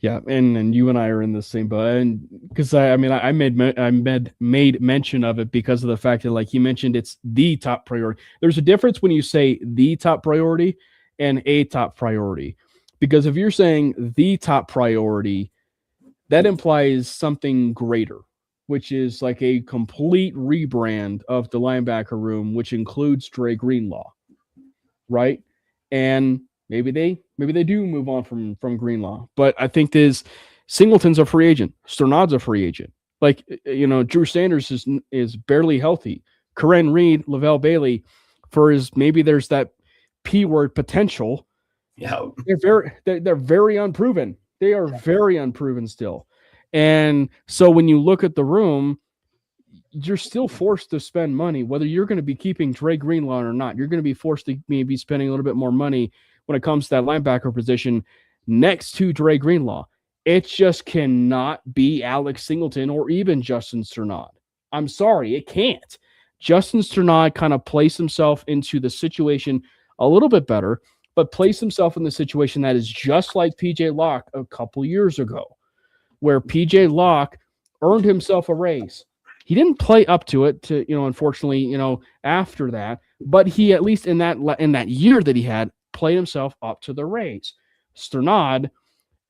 Yeah, and you and I are in the same boat, and because I made mention of it because of the fact that, like he mentioned, it's the top priority. There's a difference when you say the top priority and a top priority, because if you're saying the top priority, that implies something greater, which is like a complete rebrand of the linebacker room, which includes Dre Greenlaw, right? And maybe they do move on from Greenlaw, but I think Singleton's a free agent, Sternad's a free agent. Like, you know, Drew Sanders is barely healthy. Karen Reed, Lavelle Bailey, maybe there's that P word potential. Yeah, they're very unproven. They are very unproven still. And so when you look at the room, you're still forced to spend money, whether you're going to be keeping Dre Greenlaw or not. You're going to be forced to maybe spending a little bit more money when it comes to that linebacker position next to Dre Greenlaw. It just cannot be Alex Singleton or even Justin Sternad. I'm sorry, it can't. Justin Sternad kind of placed himself into the situation a little bit better, but placed himself in the situation that is just like PJ Locke a couple years ago, where PJ Locke earned himself a raise. He didn't play up to it, unfortunately, after that, but he, at least in that year that he had, played himself up to the raise. Sternad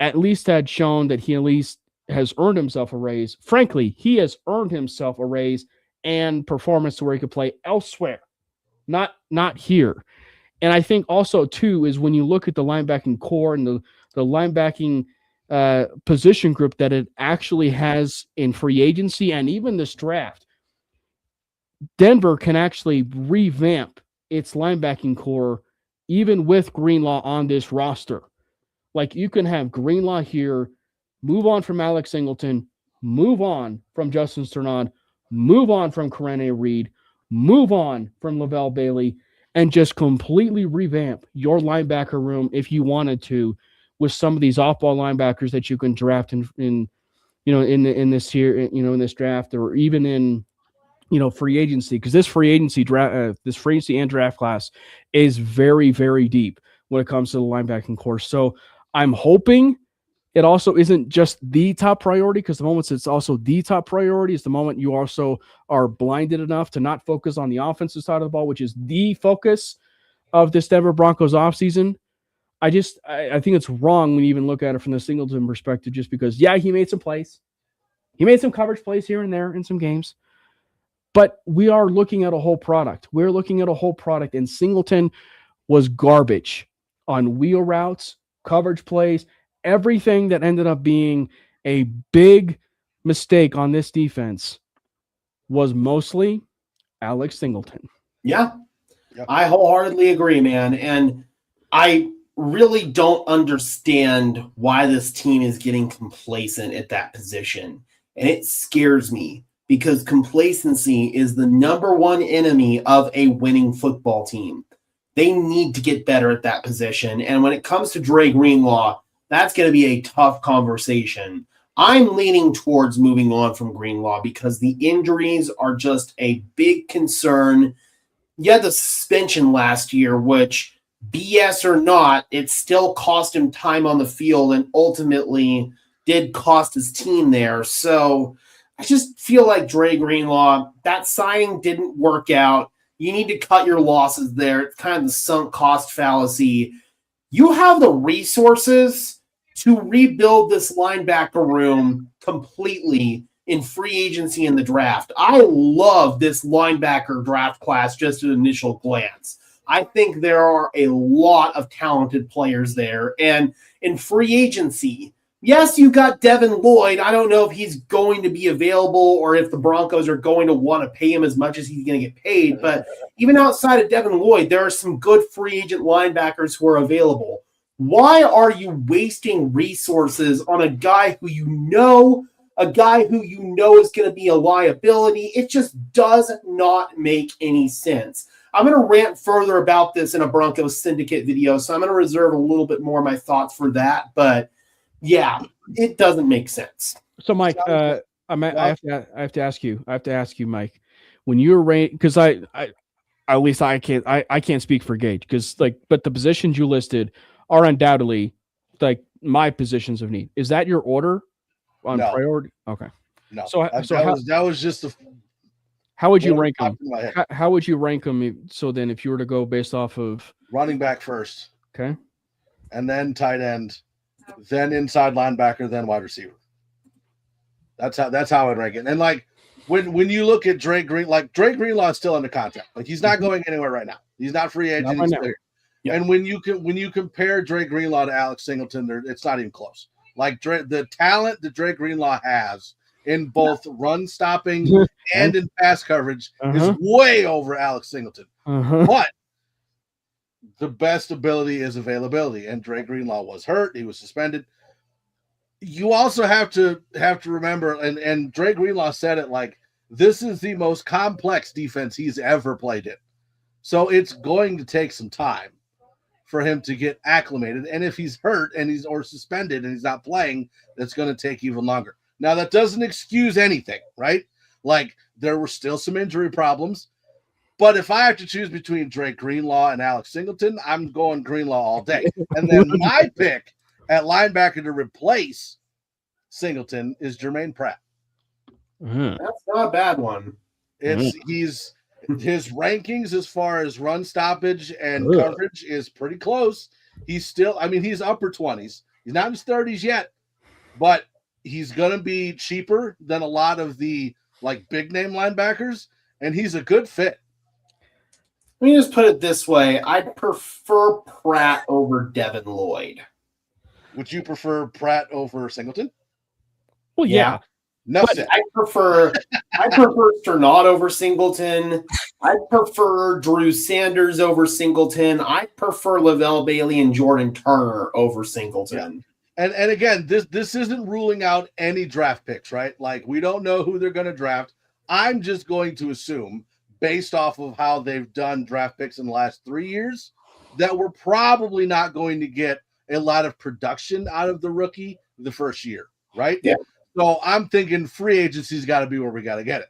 at least had shown that he at least has earned himself a raise. Frankly, he has earned himself a raise and performance to where he could play elsewhere, not here. And I think also, too, is when you look at the linebacking core and the linebacking position group that it actually has in free agency and even this draft, Denver can actually revamp its linebacking core even with Greenlaw on this roster. Like, you can have Greenlaw here, move on from Alex Singleton, move on from Justin Sternad, move on from Karen Reed, move on from Lavelle Bailey, and just completely revamp your linebacker room if you wanted to, with some of these off-ball linebackers that you can draft in this draft, or even in free agency, because this free agency and draft class is very, very deep when it comes to the linebacking course. So I'm hoping it also isn't just the top priority, because the moments it's also the top priority is the moment you also are blinded enough to not focus on the offensive side of the ball, which is the focus of this Denver Broncos offseason. I think it's wrong when you even look at it from the Singleton perspective, just because, he made some plays. He made some coverage plays here and there in some games. But we are looking at a whole product. We're looking at a whole product, and Singleton was garbage on wheel routes, coverage plays, everything that ended up being a big mistake on this defense was mostly Alex Singleton. Yeah, I wholeheartedly agree, man. And I really don't understand why this team is getting complacent at that position. And it scares me, because complacency is the number one enemy of a winning football team. They need to get better at that position. And when it comes to Dre Greenlaw, that's going to be a tough conversation. I'm leaning towards moving on from Greenlaw because the injuries are just a big concern. You had the suspension last year, which, BS or not, it still cost him time on the field and ultimately did cost his team there. So I just feel like Dre Greenlaw, that signing didn't work out. You need to cut your losses there. It's kind of the sunk cost fallacy. You have the resources to rebuild this linebacker room completely in free agency in the draft. I love this linebacker draft class just at initial glance. I think there are a lot of talented players there. And in free agency, yes, you got Devin Lloyd. I don't know if he's going to be available or if the Broncos are going to want to pay him as much as he's going to get paid. But even outside of Devin Lloyd, there are some good free agent linebackers who are available. Why are you wasting resources on a guy who you know is going to be a liability? It just does not make any sense. I'm going to rant further about this in a Broncos Syndicate video, so I'm going to reserve a little bit more of my thoughts for that. But yeah, it doesn't make sense. So, Mike, I have to ask you, Mike, when you're because I at least I can't speak for Gage but the positions you listed are undoubtedly like my positions of need. Is that your order on priority? Okay, no. So that was just how would you rank them? How would you rank them? So then, if you were to go based off of running back first, okay, and then tight end, then inside linebacker, then wide receiver. That's how I'd rank it. And like when you look at Drake Greenlaw is still under contract. Like he's not going anywhere right now. He's not free agent. He's clear. Yeah. And when you compare Drake Greenlaw to Alex Singleton, it's not even close. Like the talent that Drake Greenlaw has in both run stopping and in pass coverage is way over Alex Singleton. But the best ability is availability, and Drake Greenlaw was hurt. He was suspended. You also have to remember, and Drake Greenlaw said it, like, this is the most complex defense he's ever played in. So it's going to take some time for him to get acclimated. And if he's hurt and he's suspended and he's not playing, that's going to take even longer. Now, that doesn't excuse anything, right? Like, there were still some injury problems. But if I have to choose between Drake Greenlaw and Alex Singleton, I'm going Greenlaw all day. And then my pick at linebacker to replace Singleton is Jermaine Pratt. That's not a bad one. His rankings as far as run stoppage and coverage is pretty close. He's still, he's upper 20s. He's not in his 30s yet, but he's going to be cheaper than a lot of the like big name linebackers, and he's a good fit. Let me just put it this way. I'd prefer Pratt over Devin Lloyd. Would you prefer Pratt over Singleton? Well, yeah. No, I prefer Sternad over Singleton. I prefer Drew Sanders over Singleton. I prefer Lavelle Bailey and Jordan Turner over Singleton. Yeah. And again, this isn't ruling out any draft picks, right? Like, we don't know who they're going to draft. I'm just going to assume, based off of how they've done draft picks in the last 3 years, that we're probably not going to get a lot of production out of the rookie the first year, right? Yeah. So I'm thinking free agency's got to be where we got to get it.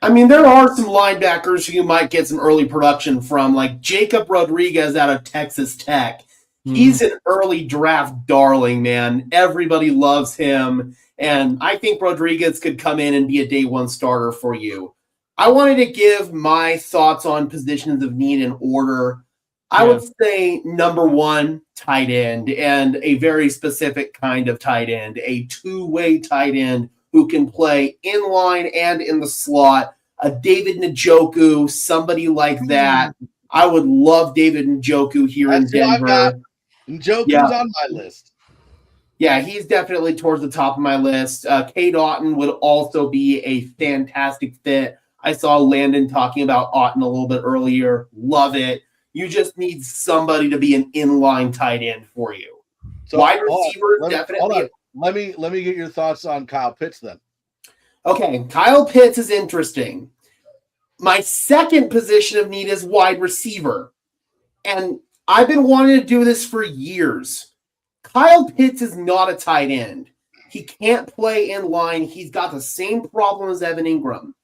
There are some linebackers who you might get some early production from, like Jacob Rodriguez out of Texas Tech. He's an early draft darling, man. Everybody loves him. And I think Rodriguez could come in and be a day one starter for you. I wanted to give my thoughts on positions of need in order. I would say number one, tight end, and a very specific kind of tight end, a two-way tight end who can play in line and in the slot, a David Njoku, somebody like that. I would love David Njoku here in Denver. Njoku's on my list. Yeah, he's definitely towards the top of my list. Cade Otton would also be a fantastic fit. I saw Landon talking about Otton a little bit earlier. Love it. You just need somebody to be an inline tight end for you. So wide receiver, definitely. Let me get your thoughts on Kyle Pitts then. Okay, Kyle Pitts is interesting. My second position of need is wide receiver. And I've been wanting to do this for years. Kyle Pitts is not a tight end. He can't play in line. He's got the same problem as Evan Ingram.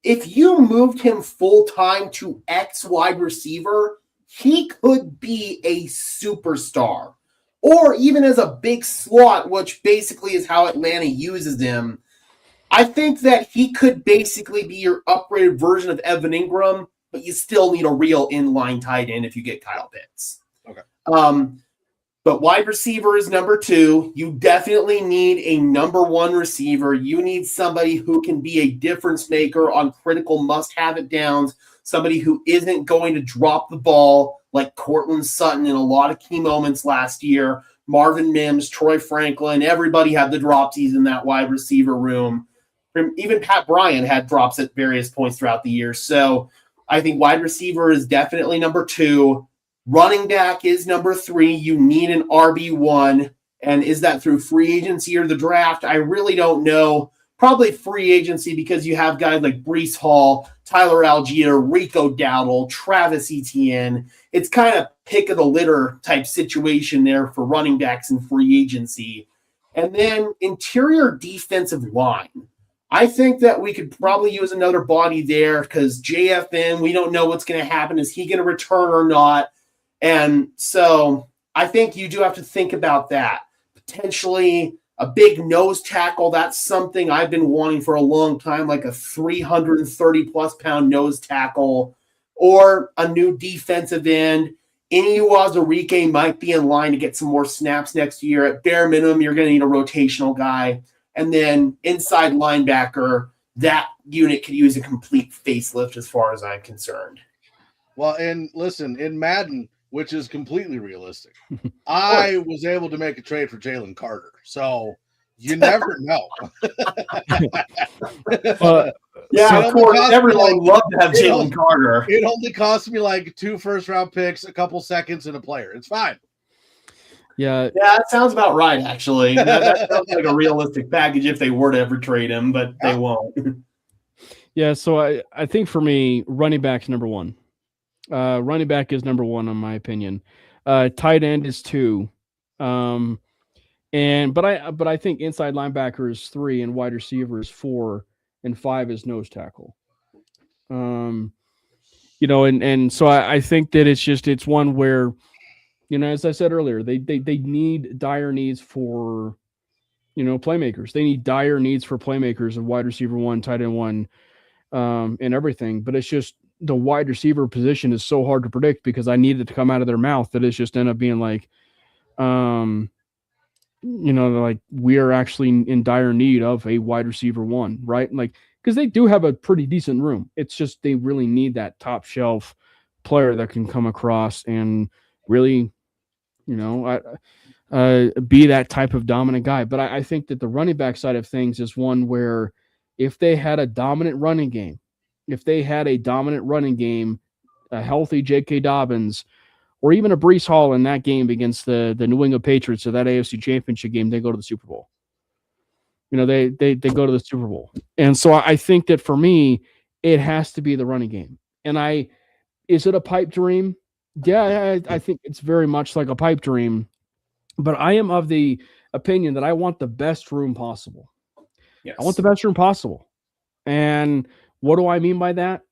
If you moved him full-time to X wide receiver, he could be a superstar. Or even as a big slot, which basically is how Atlanta uses him. I think that he could basically be your upgraded version of Evan Ingram, but you still need a real inline tight end if you get Kyle Pitts. Okay. But wide receiver is number 2. You definitely need a number 1 receiver. You need somebody who can be a difference maker on critical must-have-it downs, somebody who isn't going to drop the ball like Cortland Sutton in a lot of key moments last year. Marvin Mims, Troy Franklin, everybody had the dropsies in that wide receiver room. Even Pat Bryant had drops at various points throughout the year. So I think wide receiver is definitely number 2. Running back is number 3. You need an RB1. And is that through free agency or the draft? I really don't know. Probably free agency because you have guys like Breece Hall, Tyler Algier, Rico Dowdle, Travis Etienne. It's kind of pick of the litter type situation there for running backs in free agency. And then interior defensive line. I think that we could probably use another body there because JFN, we don't know what's going to happen. Is he going to return or not? And so I think you do have to think about that. Potentially a big nose tackle. That's something I've been wanting for a long time, like a 330-plus pound nose tackle or a new defensive end. Inuwazurike might be in line to get some more snaps next year. At bare minimum, you're going to need a rotational guy. And then inside linebacker, that unit could use a complete facelift as far as I'm concerned. Well, and listen, in Madden, which is completely realistic, I was able to make a trade for Jalen Carter. So you never know. Yeah, of course. Everyone would love to have Jalen Carter. It only cost me like 2 first-round picks, a couple seconds, and a player. It's fine. Yeah, that sounds about right, actually. That sounds like a realistic package if they were to ever trade him, but they won't. Yeah, so I think for me, running back's number 1. Running back is number 1 in my opinion. Tight end is 2. But I think inside linebacker is 3 and wide receiver is 4 and 5 is nose tackle. And so I think that it's one where, as I said earlier, they need dire needs for, playmakers. They need dire needs for playmakers of wide receiver 1, tight end 1, and everything. But it's just the wide receiver position is so hard to predict because I need it to come out of their mouth that it's just end up being like, like we are actually in dire need of a wide receiver 1, right? Like, because they do have a pretty decent room. It's just they really need that top shelf player that can come across and really, be that type of dominant guy. But I think that the running back side of things is one where if they had a dominant running game, a healthy J.K. Dobbins, or even a Breece Hall in that game against the New England Patriots or that AFC Championship game, they go to the Super Bowl. They go to the Super Bowl. And so I think that for me, it has to be the running game. And is it a pipe dream? Yeah, I think it's very much like a pipe dream. But I am of the opinion that I want the best room possible. Yes. I want the best room possible. And what do I mean by that?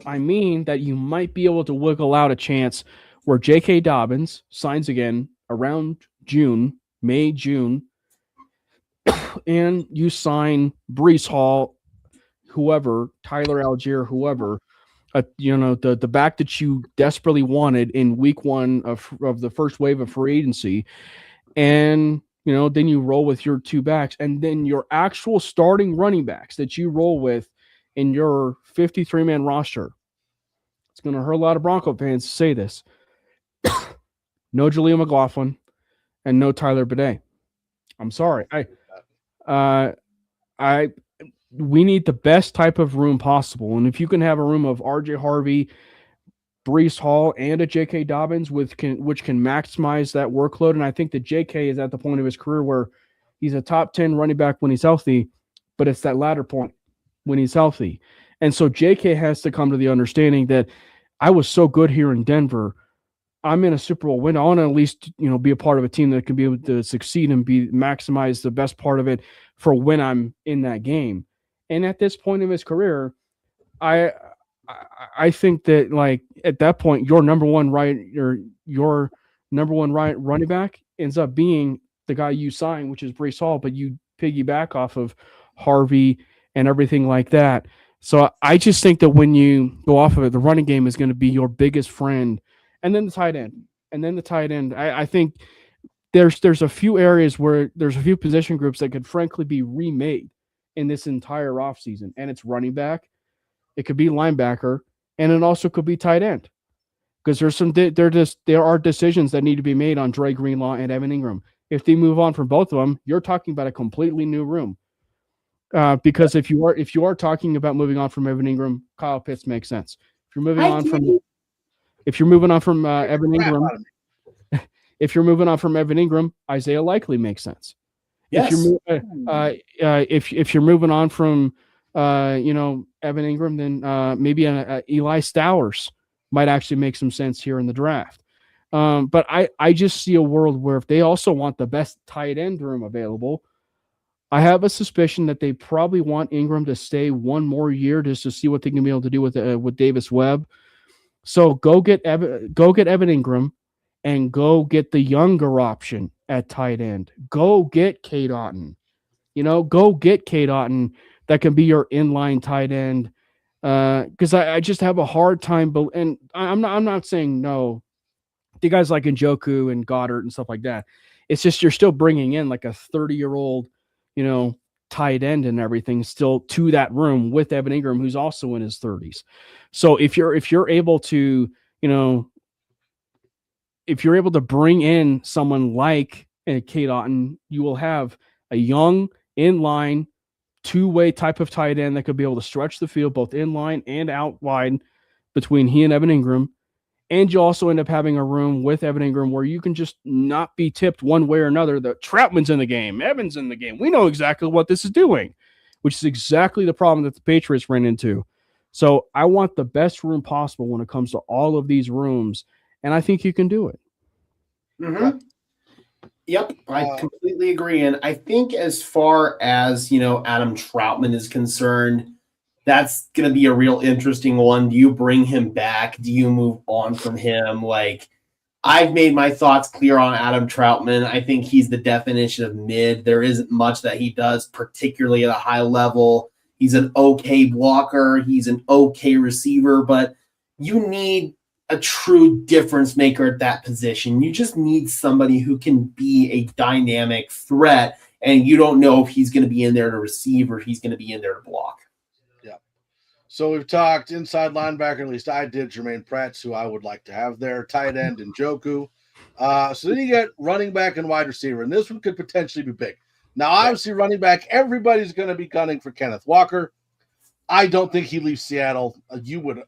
I mean that you might be able to wiggle out a chance where J.K. Dobbins signs again around May, June, and you sign Breece Hall, whoever, Tyler Algier, whoever, the back that you desperately wanted in week 1 of the first wave of free agency, and then you roll with your 2 backs, and then your actual starting running backs that you roll with in your 53-man roster. It's going to hurt a lot of Bronco fans to say this. No Jaleel McLaughlin and no Tyler Bidet. I'm sorry. We need the best type of room possible. And if you can have a room of RJ Harvey, Breece Hall, and a J.K. Dobbins, which can maximize that workload. And I think that J.K. is at the point of his career where he's a top 10 running back when he's healthy, but it's that latter point when he's healthy. And so J.K. has to come to the understanding that I was so good here in Denver. I'm in a Super Bowl win. I want to at least, be a part of a team that can be able to succeed and maximize the best part of it for when I'm in that game. And at this point of his career, I think that, like, at that point, your number one running back ends up being the guy you sign, which is Breece Hall, but you piggyback off of Harvey and everything like that. So I just think that when you go off of it, the running game is going to be your biggest friend. And then the tight end. and then the tight end. I think there's a few areas where there's a few position groups that could frankly be remade in this entire offseason. And it's running back, it could be linebacker, and it also could be tight end. Because there are decisions that need to be made on Dre Greenlaw and Evan Ingram. If they move on from both of them, you're talking about a completely new room. Because if you are talking about moving on from Evan Ingram, Kyle Pitts makes sense. If you're moving on from Evan Ingram, Isaiah Likely makes sense. Yes. If you're moving on from Evan Ingram, then maybe Eli Stowers might actually make some sense here in the draft. But I just see a world where if they also want the best tight end room available, I have a suspicion that they probably want Ingram to stay one more year just to see what they can be able to do with Davis Webb. So go get Evan Ingram and go get the younger option at tight end. Go get Cade Otton. Go get Cade Otton that can be your inline tight end. Because I just have a hard time, and I'm not saying no. The guys like Njoku and Goddard and stuff like that. It's just you're still bringing in like a 30-year-old, tight end and everything still to that room with Evan Ingram, who's also in his 30s. So if you're able to, bring in someone like Cade Otton, you will have a young inline two-way type of tight end that could be able to stretch the field both inline and out wide between he and Evan Ingram. And you also end up having a room with Evan Ingram where you can just not be tipped one way or another that Troutman's in the game, Evans in the game. We know exactly what this is doing, which is exactly the problem that the Patriots ran into. So I want the best room possible when it comes to all of these rooms, and I think you can do it. Mm-hmm. Yep, I completely agree. And I think as far as, Adam Troutman is concerned, that's going to be a real interesting one. Do you bring him back? Do you move on from him? I've made my thoughts clear on Adam Troutman. I think he's the definition of mid. There isn't much that he does, particularly at a high level. He's an okay blocker. He's an okay receiver, but you need a true difference maker at that position. You just need somebody who can be a dynamic threat, and you don't know if he's going to be in there to receive or if he's going to be in there to block. So we've talked inside linebacker, at least I did, Jermaine Pratt's who I would like to have there, tight end and Njoku. So then you get running back and wide receiver, and this one could potentially be big. Now, obviously, running back, everybody's going to be gunning for Kenneth Walker. I don't think he leaves Seattle. You would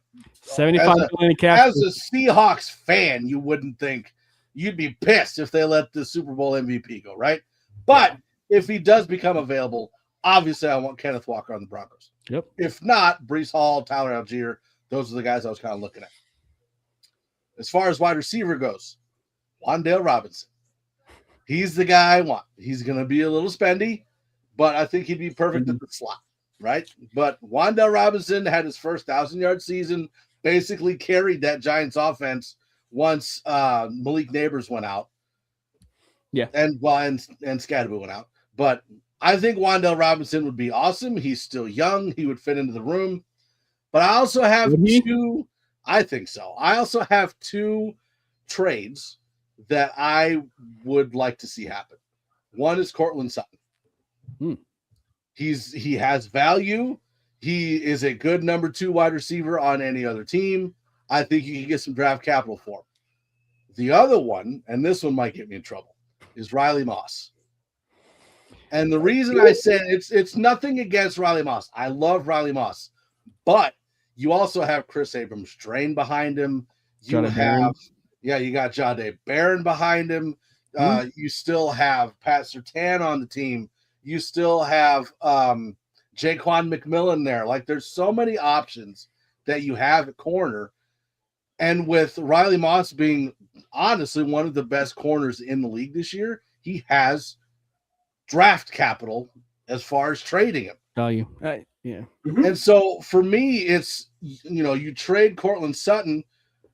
$75 million cap. As a Seahawks fan, you wouldn't think you'd be pissed if they let the Super Bowl MVP go, right? But if he does become available, obviously I want Kenneth Walker on the Broncos. Yep. If not, Breece Hall, Tyler Algier, those are the guys I was kind of looking at. As far as wide receiver goes, Wan'Dale Robinson. He's the guy I want. He's going to be a little spendy, but I think he'd be perfect at the slot, right? But Wan'Dale Robinson had his first 1,000-yard season, basically carried that Giants offense once Malik Neighbors went out. Yeah. And Scadaboo went out. But I think Wan'Dale Robinson would be awesome. He's still young. He would fit into the room. But I also have two – I think so. I also have two trades that I would like to see happen. One is Courtland Sutton. He has value. He is a good number 2 wide receiver on any other team. I think you can get some draft capital for him. The other one, and this one might get me in trouble, is Riley Moss. And the reason I said it's nothing against Riley Moss. I love Riley Moss. But you also have Chris Abrams-Drain behind him. You got Jahdae Barron behind him. You still have Pat Surtain on the team. You still have Jaquan McMillan there. There's so many options that you have at corner. And with Riley Moss being honestly one of the best corners in the league this year, he has draft capital as far as trading him. Value. And so for me, it's, you trade Courtland Sutton,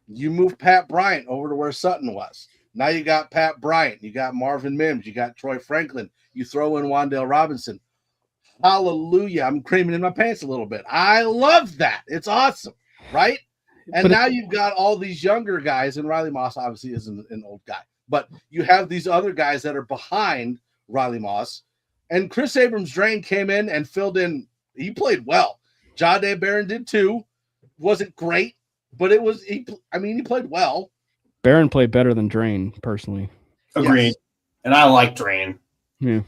you move Pat Bryant over to where Sutton was. Now you got Pat Bryant, you got Marvin Mims, you got Troy Franklin, you throw in Wan'Dale Robinson. Hallelujah. I'm creaming in my pants a little bit. I love that. It's awesome, right? And But now you've got all these younger guys, and Riley Moss obviously isn't an old guy, but you have these other guys that are behind Riley Moss. And Chris Abrams-Drain came in and filled in. He played well. Jahdae Barron did too. Wasn't great, but he played well. Barron played better than Drain, personally. Agreed. Yes. And I like Drain. Yeah.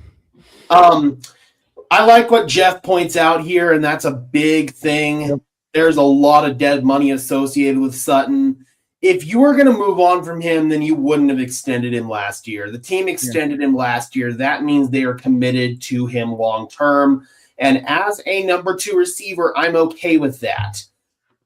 I like what Jeff points out here, and that's a big thing. Yep. There's a lot of dead money associated with Sutton. If you were going to move on from him, then you wouldn't have extended him last year. The team extended him last year. That means they are committed to him long term. And as a number 2 receiver, I'm okay with that.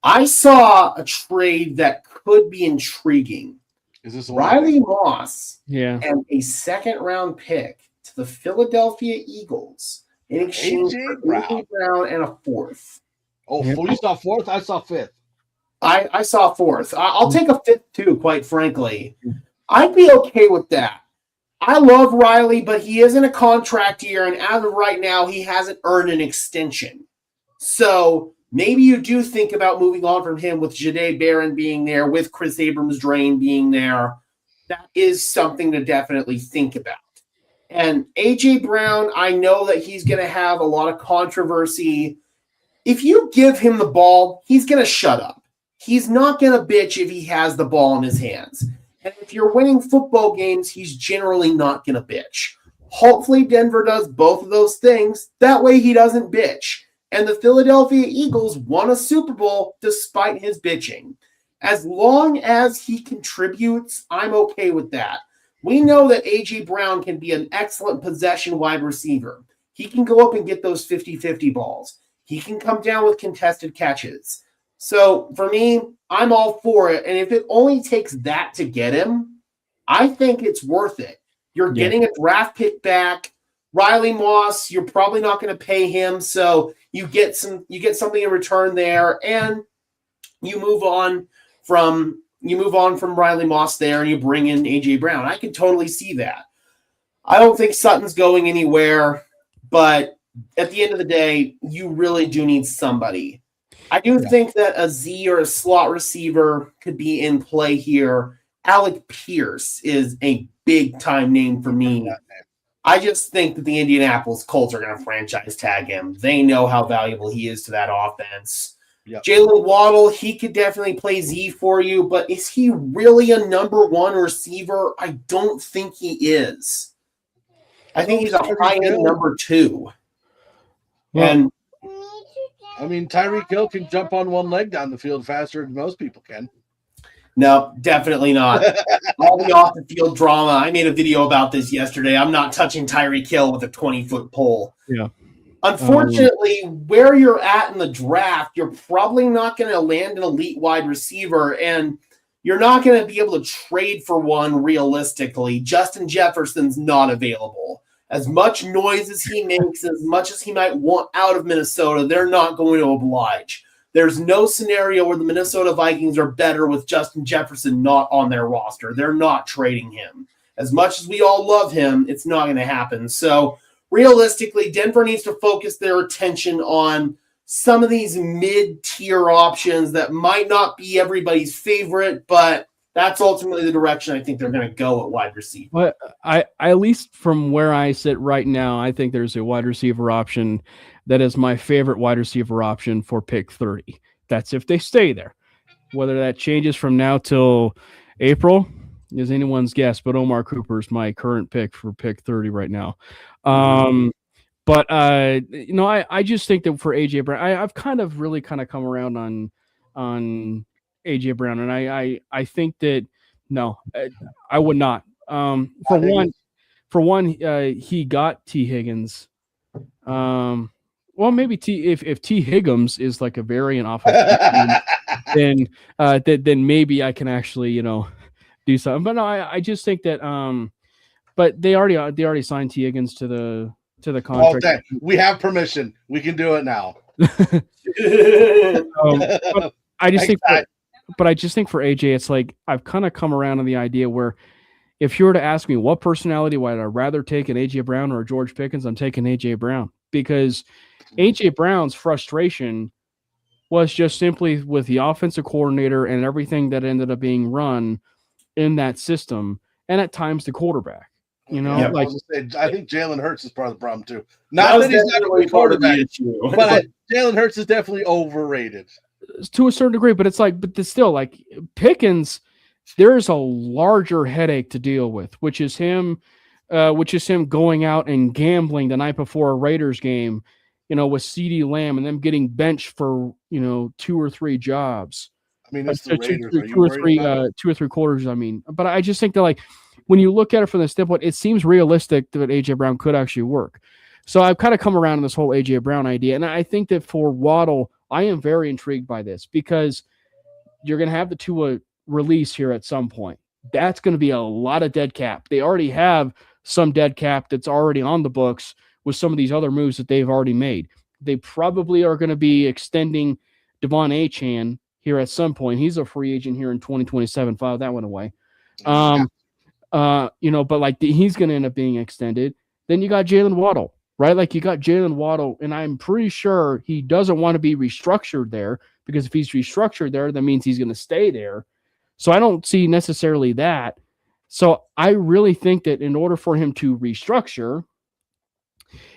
I saw a trade that could be intriguing. Is this Riley Moss Yeah. and a second-round pick to the Philadelphia Eagles in exchange A.J. for A.J. Brown and a 4th. Oh, Yeah. you saw 4th? I saw 5th. I saw 4th. I'll take a 5th too, quite frankly. I'd be okay with that. I love Riley, but he is in a contract year, and as of right now, he hasn't earned an extension. So maybe you do think about moving on from him with Jahdae Barron being there, with Chris Abrams-Drain being there. That is something to definitely think about. And A.J. Brown, I know that he's going to have a lot of controversy. If you give him the ball, he's going to shut up. He's not going to bitch if he has the ball in his hands. And if you're winning football games, he's generally not going to bitch. Hopefully Denver does both of those things. That way he doesn't bitch. And the Philadelphia Eagles won a Super Bowl despite his bitching. As long as he contributes, I'm okay with that. We know that A.J. Brown can be an excellent possession wide receiver. He can go up and get those 50-50 balls. He can come down with contested catches. So for me, I'm all for it. And if it only takes that to get him, I think it's worth it. You're getting a draft pick back. Riley Moss, you're probably not going to pay him. So you get something in return there, and you move on from Riley Moss there, and you bring in A.J. Brown. I can totally see that. I don't think Sutton's going anywhere, but at the end of the day, you really do need somebody. I do think that a Z or a slot receiver could be in play here. Alec Pierce is a big-time name for me. I just think that the Indianapolis Colts are going to franchise tag him. They know how valuable he is to that offense. Yep. Jalen Waddle, he could definitely play Z for you, but is he really a number 1 receiver? I don't think he is. I think he's a high-end number 2. Well, and I mean, Tyreek Hill can jump on one leg down the field faster than most people can. No, definitely not. All the off-the-field drama. I made a video about this yesterday. I'm not touching Tyreek Hill with a 20-foot pole. Yeah. Unfortunately, where you're at in the draft, you're probably not going to land an elite wide receiver, and you're not going to be able to trade for one realistically. Justin Jefferson's not available. As much noise as he makes, as much as he might want out of Minnesota, they're not going to oblige. There's no scenario where the Minnesota Vikings are better with Justin Jefferson not on their roster. They're not trading him. As much as we all love him, it's not going to happen. So realistically, Denver needs to focus their attention on some of these mid-tier options that might not be everybody's favorite, but that's ultimately the direction I think they're going to go at wide receiver. But I at least from where I sit right now, I think there's a wide receiver option that is my favorite wide receiver option for pick 30. That's if they stay there. Whether that changes from now till April is anyone's guess, but Omar Cooper is my current pick for pick 30 right now. But I just think that for A.J. Brown, I've kind of come around on A.J. Brown, and I think that no, I would not. For one, he got T. Higgins. Well, maybe if T. Higgins is like a variant off of then maybe I can actually do something. But no, I just think that but they already signed T. Higgins to the contract. Okay, we have permission. We can do it now. But I just think. But I just think for AJ, it's like I've kind of come around on the idea where if you were to ask me what personality would I rather take an AJ Brown or a George Pickens, I'm taking AJ Brown, because AJ Brown's frustration was just simply with the offensive coordinator and everything that ended up being run in that system, and at times the quarterback. You know, Yeah. like I think Jalen Hurts is part of the problem too. That Not was that he's not a definitely good part of the quarterback, issue. but Jalen Hurts is definitely overrated. to a certain degree, but it's like, but still, like Pickens, there's a larger headache to deal with, which is him going out and gambling the night before a Raiders game, with CeeDee Lamb and them getting benched for 2 or 3 jobs. I mean, it's the Two Raiders. Are you worried about it? 2 or 3 quarters. I mean, but I just think that, like, when you look at it from the standpoint, it seems realistic that AJ Brown could actually work. So I've kind of come around on this whole AJ Brown idea, and I think that for Waddle, I am very intrigued by this because you're going to have the Tua release here at some point. That's going to be a lot of dead cap. They already have some dead cap that's already on the books with some of these other moves that they've already made. They probably are going to be extending Devon Achane here at some point. He's a free agent here in 2027. File that one away. But like he's going to end up being extended. Then you got Jalen Waddle, right? Like you got Jalen Waddle, and I'm pretty sure he doesn't want to be restructured there, because if he's restructured there, that means he's going to stay there. So I don't see necessarily that. So I really think that in order for him to restructure,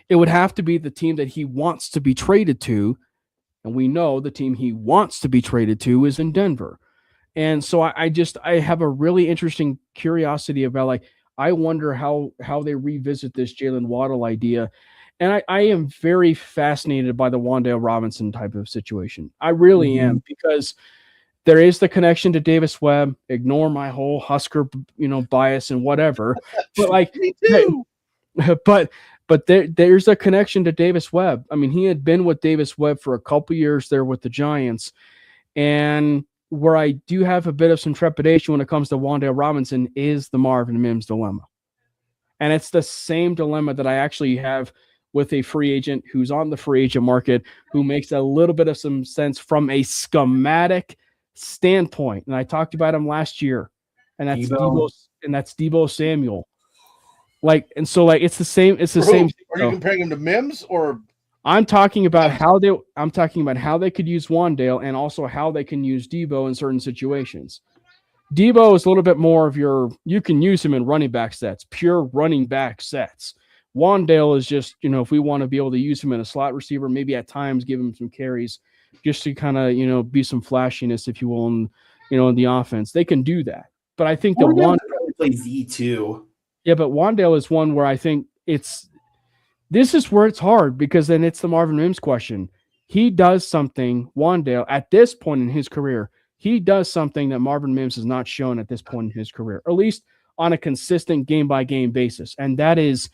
it would have to be the team that he wants to be traded to. And we know the team he wants to be traded to is in Denver. And so I have a really interesting curiosity about, like, I wonder how they revisit this Jalen Waddle idea. And I am very fascinated by the Wan'Dale Robinson type of situation. I really am, because there is the connection to Davis Webb. Ignore my whole Husker, bias and whatever. But like, but there's a connection to Davis Webb. I mean, he had been with Davis Webb for a couple years there with the Giants, and where I do have a bit of some trepidation when it comes to Wan'Dale Robinson is the Marvin Mims dilemma. And it's the same dilemma that I actually have with a free agent who's on the free agent market, who makes a little bit of some sense from a schematic standpoint. And I talked about him last year, and that's Deebo Samuel. Like, and so like it's the same. It's the same. Are you comparing him to Mims, or? I'm talking about how they could use Wan'Dale, and also how they can use Deebo in certain situations. Deebo is a little bit more of you can use him in running back sets, pure running back sets. Wan'Dale is just, if we want to be able to use him in a slot receiver, maybe at times give him some carries just to kind of, be some flashiness, if you will, in the offense. They can do that. But I think that Wan'Dale plays Z2. Yeah, but Wan'Dale is one where I think this is where it's hard, because then it's the Marvin Mims question. He does something, Wan'Dale, at this point in his career, he does something that Marvin Mims has not shown at this point in his career, or at least on a consistent game-by-game basis. And that is,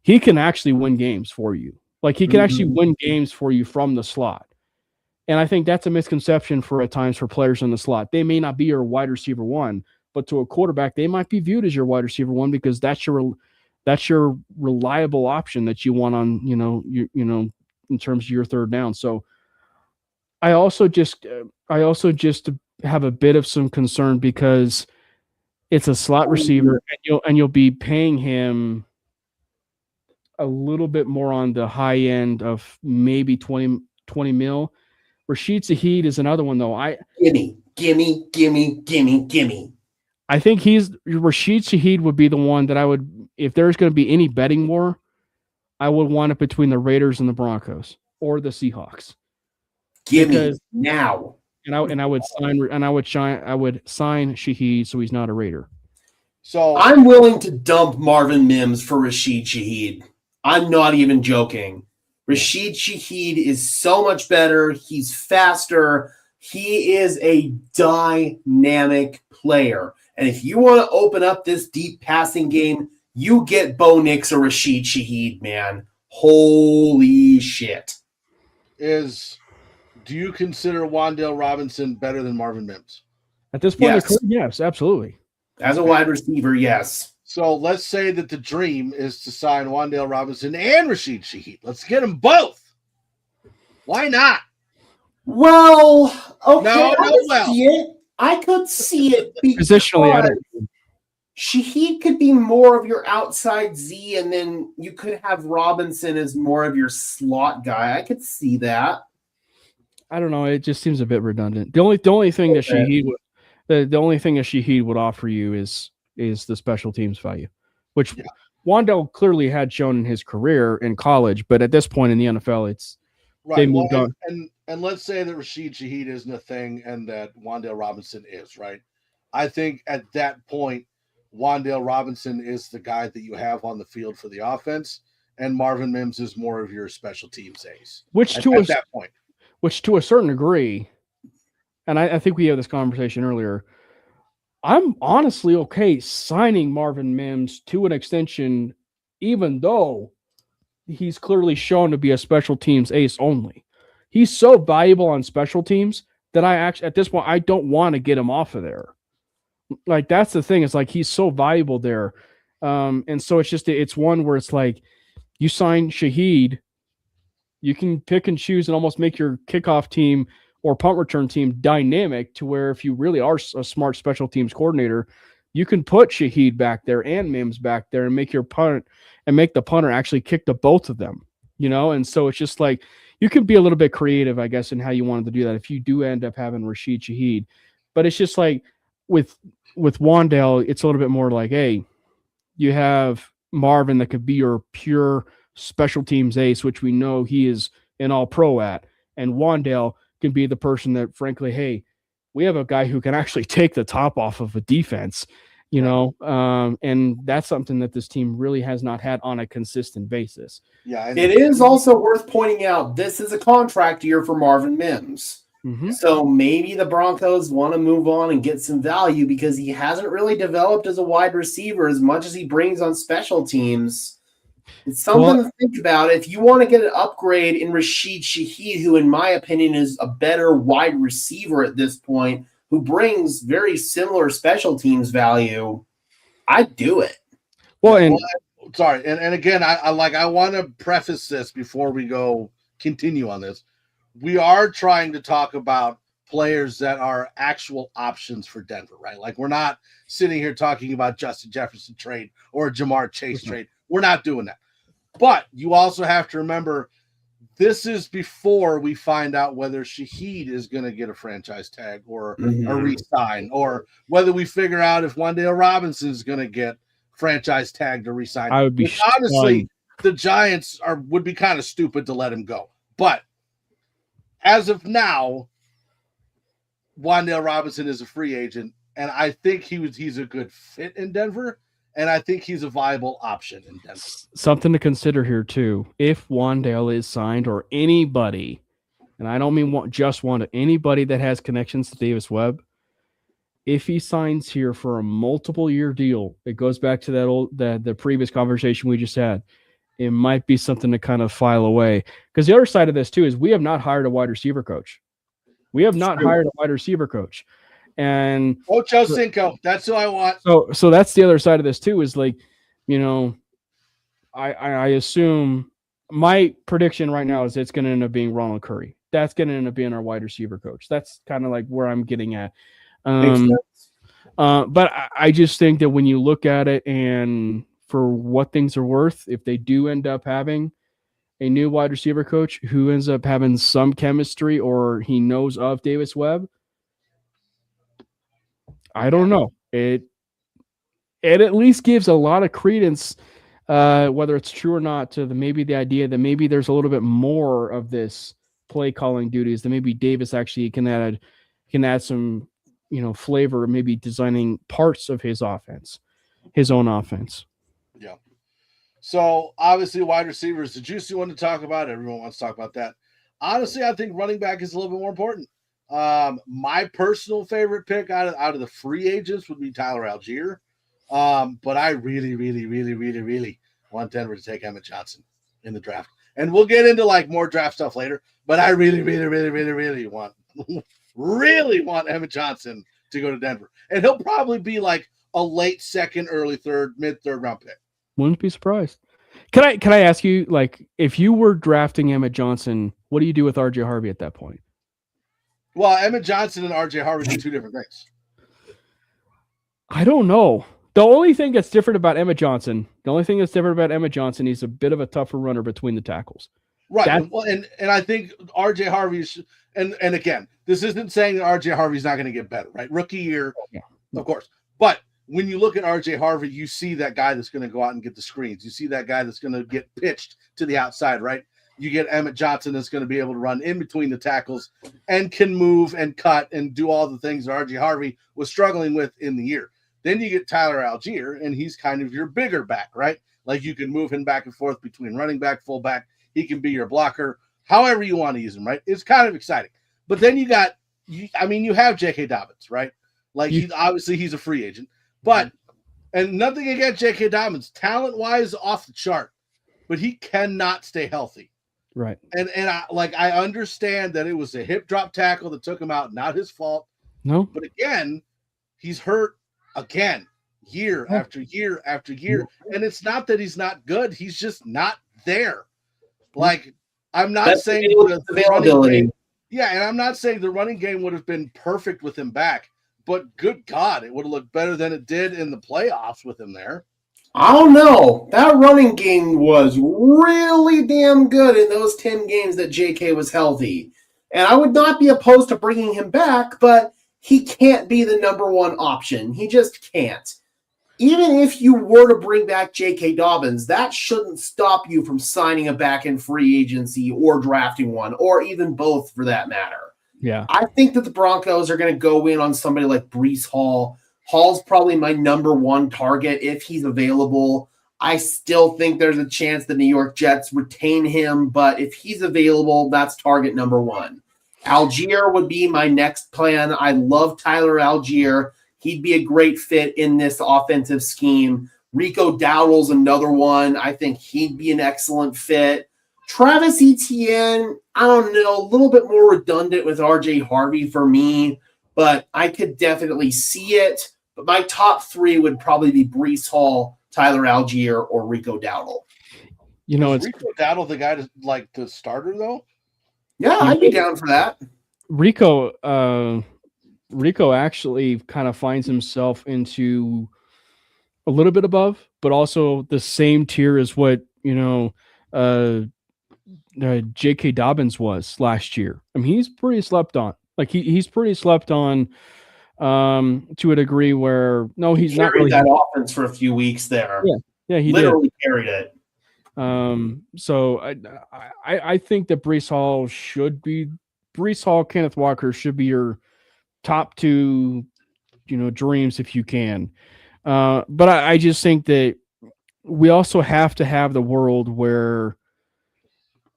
he can actually win games for you. Like, he can actually win games for you from the slot. And I think that's a misconception at times for players in the slot. They may not be your wide receiver one, but to a quarterback, they might be viewed as your wide receiver one, because that's your reliable option that you want on, in terms of your third down. So I also just have a bit of some concern, because it's a slot receiver, and you'll be paying him a little bit more on the high end of maybe 20 mil. Rashid Shaheed is another one, though. Gimme. I think Rashid Shaheed would be the one that I would, if there's going to be any betting war, I would want it between the Raiders and the Broncos or the Seahawks. Gimme now. And I would sign Shaheed, so he's not a Raider. So I'm willing to dump Marvin Mims for Rashid Shaheed. I'm not even joking. Rashid Shaheed is so much better. He's faster. He is a dynamic player. And if you want to open up this deep passing game, you get Bo Nix or Rashid Shaheed, man. Holy shit. Do you consider Wan'Dale Robinson better than Marvin Mims? At this point, yes, absolutely. As a wide receiver, yes. So let's say that the dream is to sign Wan'Dale Robinson and Rashid Shaheed. Let's get them both. Why not? Well, okay. I could see it. Positionally, Shaheed could be more of your outside Z, and then you could have Robinson as more of your slot guy. I could see that. I don't know. It just seems a bit redundant. The only thing that Shahid would the only thing that Shahid would offer you is the special teams value, which Wandell clearly had shown in his career in college, but at this point in the NFL, it's they moved on. And let's say that Rashid Shaheed isn't a thing and that Wandale Robinson is, right? I think at that point, Wandale Robinson is the guy that you have on the field for the offense, and Marvin Mims is more of your special teams ace. At that point. Which to a certain degree, and I think we had this conversation earlier, I'm honestly okay signing Marvin Mims to an extension, even though he's clearly shown to be a special teams ace only. He's so valuable on special teams that at this point, I don't want to get him off of there. Like, that's the thing. It's like, he's so valuable there. And so it's one where it's like, you sign Shahid, you can pick and choose and almost make your kickoff team or punt return team dynamic to where if you really are a smart special teams coordinator, you can put Shahid back there and Mims back there and make your punt and make the punter actually kick to both of them, And so it's just like, you can be a little bit creative, I guess, in how you wanted to do that if you do end up having Rashid Shaheed. But it's just like with Wandale, it's a little bit more like, hey, you have Marvin that could be your pure special teams ace, which we know he is an all-pro at. And Wandale can be the person that, frankly, hey, we have a guy who can actually take the top off of a defense, and that's something that this team really has not had on a consistent basis. Yeah, it is also worth pointing out this is a contract year for Marvin Mims. Mm-hmm. So maybe the Broncos want to move on and get some value because he hasn't really developed as a wide receiver as much as he brings on special teams. It's something to think about. If you want to get an upgrade in Rashid Shaheed, who in my opinion is a better wide receiver at this point, who brings very similar special teams value, I'd do it. And again, I want to preface this before we continue on this. We are trying to talk about players that are actual options for Denver, right? Like, we're not sitting here talking about Justin Jefferson trade or a Jamar Chase trade. We're not doing that. But you also have to remember, this is before we find out whether Shaheed is going to get a franchise tag or a re-sign, or whether we figure out if Wandale Robinson is going to get franchise tagged or re-signed. I would be honestly, the Giants would be kind of stupid to let him go. But as of now, Wandale Robinson is a free agent, and I think he's a good fit in Denver. And I think he's a viable option in Denver. Something to consider here, too. If Wandale is signed, or anybody, and I don't mean just one, anybody that has connections to Davis Webb, if he signs here for a multiple-year deal, it goes back to the previous conversation we just had. It might be something to kind of file away. Because the other side of this, too, is we have not hired a wide receiver coach. And Ocho Cinco, that's who I want. So that's the other side of this too, is like, I assume my prediction right now is it's going to end up being Ronald Curry. That's going to end up being our wide receiver coach. That's kind of like where I'm getting at. But I just think that when you look at it, and for what things are worth, if they do end up having a new wide receiver coach who ends up having some chemistry or he knows of Davis Webb, I don't know. It at least gives a lot of credence, whether it's true or not, to the idea that maybe there's a little bit more of this play calling duties, that maybe Davis actually can add some, flavor, maybe designing parts of his own offense. Yeah. So obviously, wide receiver is the juicy one to talk about. Everyone wants to talk about that. Honestly, I think running back is a little bit more important. My personal favorite pick out of the free agents would be Tyler Algier. But I really, really, really, really, really want Denver to take Emmett Johnson in the draft. And we'll get into like more draft stuff later, but I really, really, really, really, really want Emmett Johnson to go to Denver. And he'll probably be like a late second, early third, mid third round pick. Wouldn't be surprised. Can I ask you, like, if you were drafting Emmett Johnson, what do you do with RJ Harvey at that point? Well, Emmett Johnson and RJ Harvey do two different things. I don't know. The only thing that's different about Emmett Johnson, he's a bit of a tougher runner between the tackles. Right. Well, and I think RJ Harvey's and again, this isn't saying that RJ Harvey's not going to get better, right? Rookie year, of course. But when you look at RJ Harvey, you see that guy that's going to go out and get the screens. You see that guy that's going to get pitched to the outside, right? You get Emmett Johnson that's going to be able to run in between the tackles and can move and cut and do all the things that RJ Harvey was struggling with in the year. Then you get Tyler Algier, and he's kind of your bigger back, right? Like you can move him back and forth between running back, fullback. He can be your blocker, however you want to use him, right? It's kind of exciting. But then you have J.K. Dobbins, right? Like he's a free agent. But, and nothing against J.K. Dobbins, talent-wise off the chart, but he cannot stay healthy. Right. And I understand that it was a hip drop tackle that took him out, not his fault. No. But again, he's hurt again, year after year after year. And it's not that he's not good, he's just not there. Like, I'm not saying the running game, and I'm not saying the running game would have been perfect with him back, but good God, it would have looked better than it did in the playoffs with him there. I don't know. That running game was really damn good in those 10 games that JK was healthy. And I would not be opposed to bringing him back, but he can't be the number one option. He just can't. Even if you were to bring back J.K. Dobbins, that shouldn't stop you from signing a back in free agency or drafting one, or even both for that matter. Yeah. I think that the Broncos are going to go in on somebody like Breece Hall. Hall's probably my number one target if he's available. I still think there's a chance the New York Jets retain him, but if he's available, that's target number one. Algier would be my next plan. I love Tyler Algier. He'd be a great fit in this offensive scheme. Rico Dowdle's another one. I think he'd be an excellent fit. Travis Etienne, I don't know, a little bit more redundant with RJ Harvey for me, but I could definitely see it. But my top three would probably be Breece Hall, Tyler Algier, or Rico Dowdle. You know, is Rico Dowdle the guy the starter though? Yeah, I'd be down for that. Rico actually kind of finds himself into a little bit above, but also the same tier as what, J.K. Dobbins was last year. I mean, he's pretty slept on. Like he's pretty slept on to a degree where he's not really that offense for a few weeks there. Yeah, he literally carried it. So I think that Breece Hall, Kenneth Walker should be your top two, dreams if you can. But I just think that we also have to have the world where,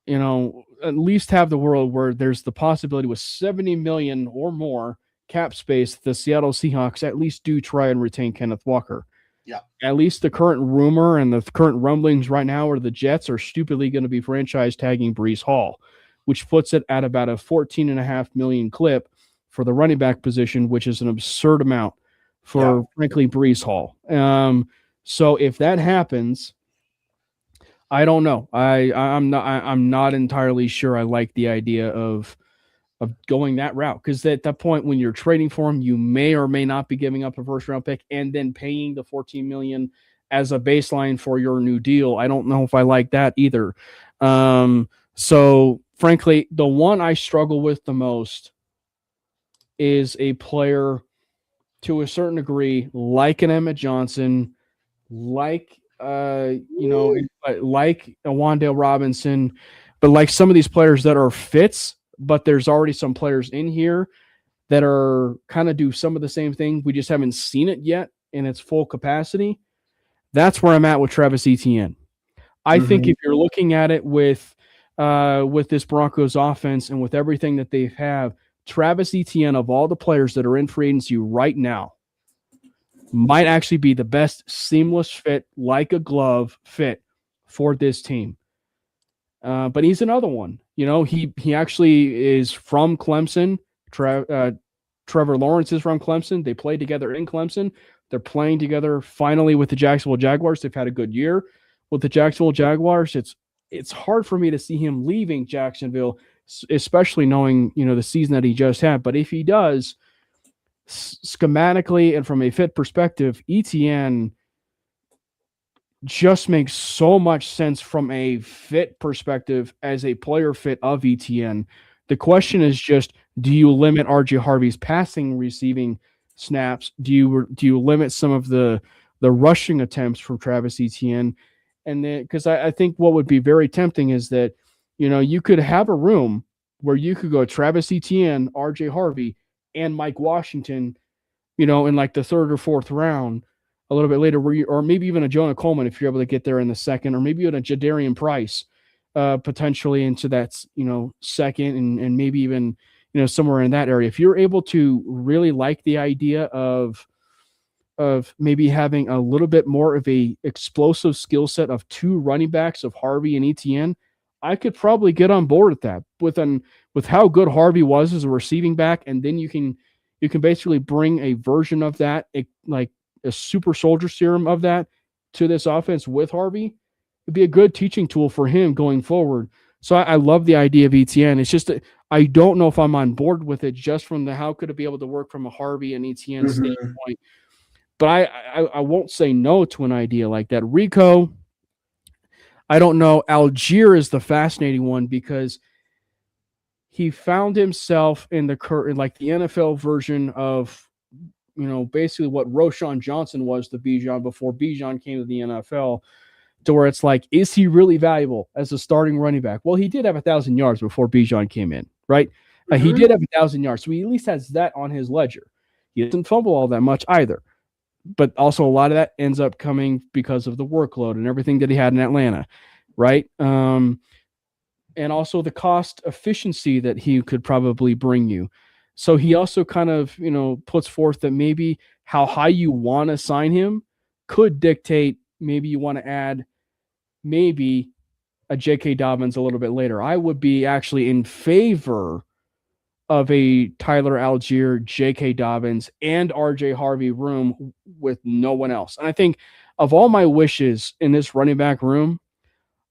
at least have the world where there's the possibility with $70 million or more cap space, the Seattle Seahawks at least do try and retain Kenneth Walker. Yeah. At least the current rumor and the current rumblings right now are the Jets are stupidly going to be franchise tagging Breece Hall, which puts it at about a $14.5 million clip for the running back position, which is an absurd amount for, frankly, Breece Hall. So if that happens, I don't know. I'm not entirely sure I like the idea of going that route, because at that point when you're trading for him, you may or may not be giving up a first round pick and then paying the $14 million as a baseline for your new deal. I don't know if I like that either. So frankly, the one I struggle with the most is a player to a certain degree, like an Emmett Johnson, like a Wan'Dale Robinson, but like some of these players that are fits, but there's already some players in here that are kind of do some of the same thing. We just haven't seen it yet in its full capacity. That's where I'm at with Travis Etienne. I think if you're looking at it with this Broncos offense and with everything that they have, Travis Etienne, of all the players that are in free agency right now, might actually be the best seamless fit, like a glove fit for this team. But he's another one. He actually is from Clemson. Trevor Lawrence is from Clemson. They played together in Clemson. They're playing together finally with the Jacksonville Jaguars. They've had a good year with the Jacksonville Jaguars. It's hard for me to see him leaving Jacksonville, especially knowing, the season that he just had. But if he does, schematically and from a fit perspective, Etienne just makes so much sense from a fit perspective as a player fit of ETN. The question is just, do you limit RJ Harvey's passing receiving snaps? Do you limit some of the rushing attempts from Travis Etienne? And then, because I think what would be very tempting is that, you could have a room where you could go Travis Etienne, RJ Harvey, and Mike Washington, in like the third or fourth round, a little bit later, or maybe even a Jonah Coleman if you're able to get there in the second, or maybe even a Jadarian Price, potentially into that, second, and maybe even, somewhere in that area. If you're able to really like the idea of maybe having a little bit more of a explosive skill set of two running backs of Harvey and ETN, I could probably get on board with that. With how good Harvey was as a receiving back, and then you can basically bring a version of that, like a super soldier serum of that, to this offense with Harvey. It'd be a good teaching tool for him going forward. So I love the idea of ETN. It's just I don't know if I'm on board with it just from the how could it be able to work from a Harvey and ETN standpoint. But I won't say no to an idea like that. Rico, I don't know. Algier is the fascinating one because he found himself in the NFL version of, basically what Roshan Johnson was to Bijan before Bijan came to the NFL, to where it's like, is he really valuable as a starting running back? Well, he did have 1,000 yards before Bijan came in, right? He did have 1,000 yards, so he at least has that on his ledger. He doesn't fumble all that much either. But also a lot of that ends up coming because of the workload and everything that he had in Atlanta, right? And also the cost efficiency that he could probably bring you. So he also kind of, puts forth that maybe how high you want to sign him could dictate maybe you want to add maybe a J.K. Dobbins a little bit later. I would be actually in favor of a Tyler Algier, J.K. Dobbins, and R.J. Harvey room with no one else. And I think of all my wishes in this running back room,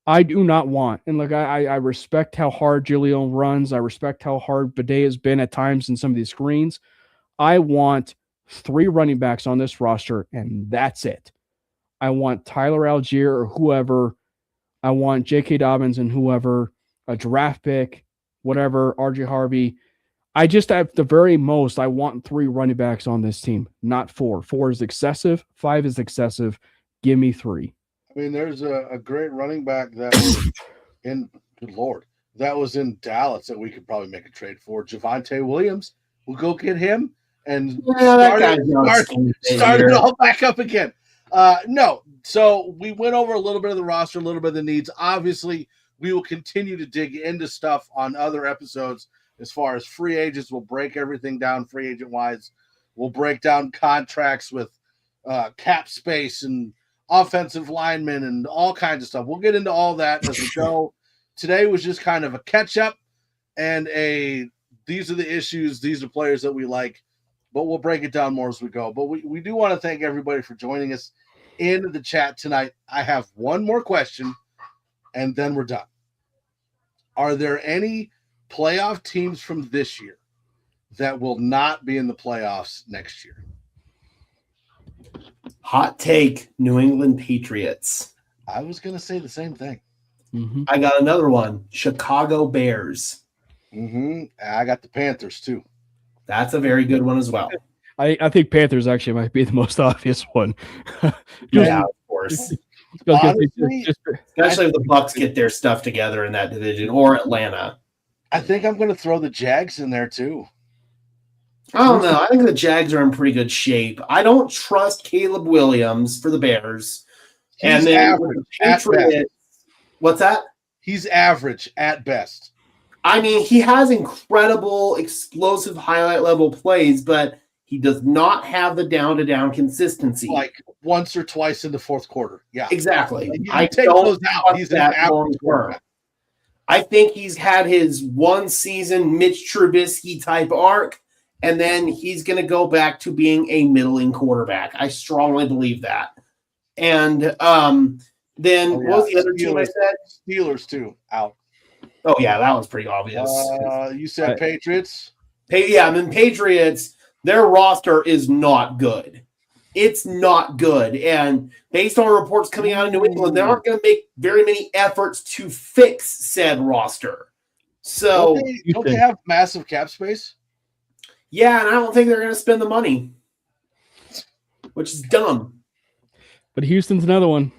I do not want, and look, I respect how hard Julio runs. I respect how hard Bidet has been at times in some of these screens. I want 3 running backs on this roster, and that's it. I want Tyler Algier or whoever. I want J.K. Dobbins and whoever, a draft pick, whatever, R.J. Harvey. I just, at the very most, I want 3 running backs on this team, not 4. 4 is excessive. 5 is excessive. Give me 3. I mean, there's a great running back that was in, good Lord, that was in Dallas that we could probably make a trade for. Javonte Williams. We'll go get him and start it all back up again. No. So we went over a little bit of the roster, a little bit of the needs. Obviously, we will continue to dig into stuff on other episodes as far as free agents. We'll break everything down free agent-wise. We'll break down contracts with cap space and offensive linemen and all kinds of stuff. We'll get into all that as we go. Today was just kind of a catch-up and these are the issues, these are players that we like, but we'll break it down more as we go. But we do want to thank everybody for joining us in the chat tonight. I have one more question, and then we're done. Are there any playoff teams from this year that will not be in the playoffs next year? Hot take, New England Patriots. I was going to say the same thing. Mm-hmm. I got another one, Chicago Bears. I got the Panthers too. That's a very good one as well. I think Panthers actually might be the most obvious one. Yeah, of course. Honestly, Especially if the Bucks get their stuff together in that division, or Atlanta. I think I'm going to throw the Jags in there too. I don't know. I think the Jags are in pretty good shape. I don't trust Caleb Williams for the Bears. He's average at best. What's that? He's average at best. I mean, he has incredible, explosive, highlight level plays, but he does not have the down-to-down consistency. Like once or twice in the fourth quarter. Yeah. Exactly. I take those out. He's that average quarterback. I think he's had his one season Mitch Trubisky type arc, and then he's going to go back to being a middling quarterback. I strongly believe that. And then what was the other team I said? Steelers too, out. Oh, yeah, that was pretty obvious. You said Patriots? Yeah, and then Patriots, their roster is not good. it's not good. And based on reports coming out of New England, they aren't going to make very many efforts to fix said roster. So, don't they have massive cap space? yeah, and I don't think they're going to spend the money, which is dumb. But Houston's another one.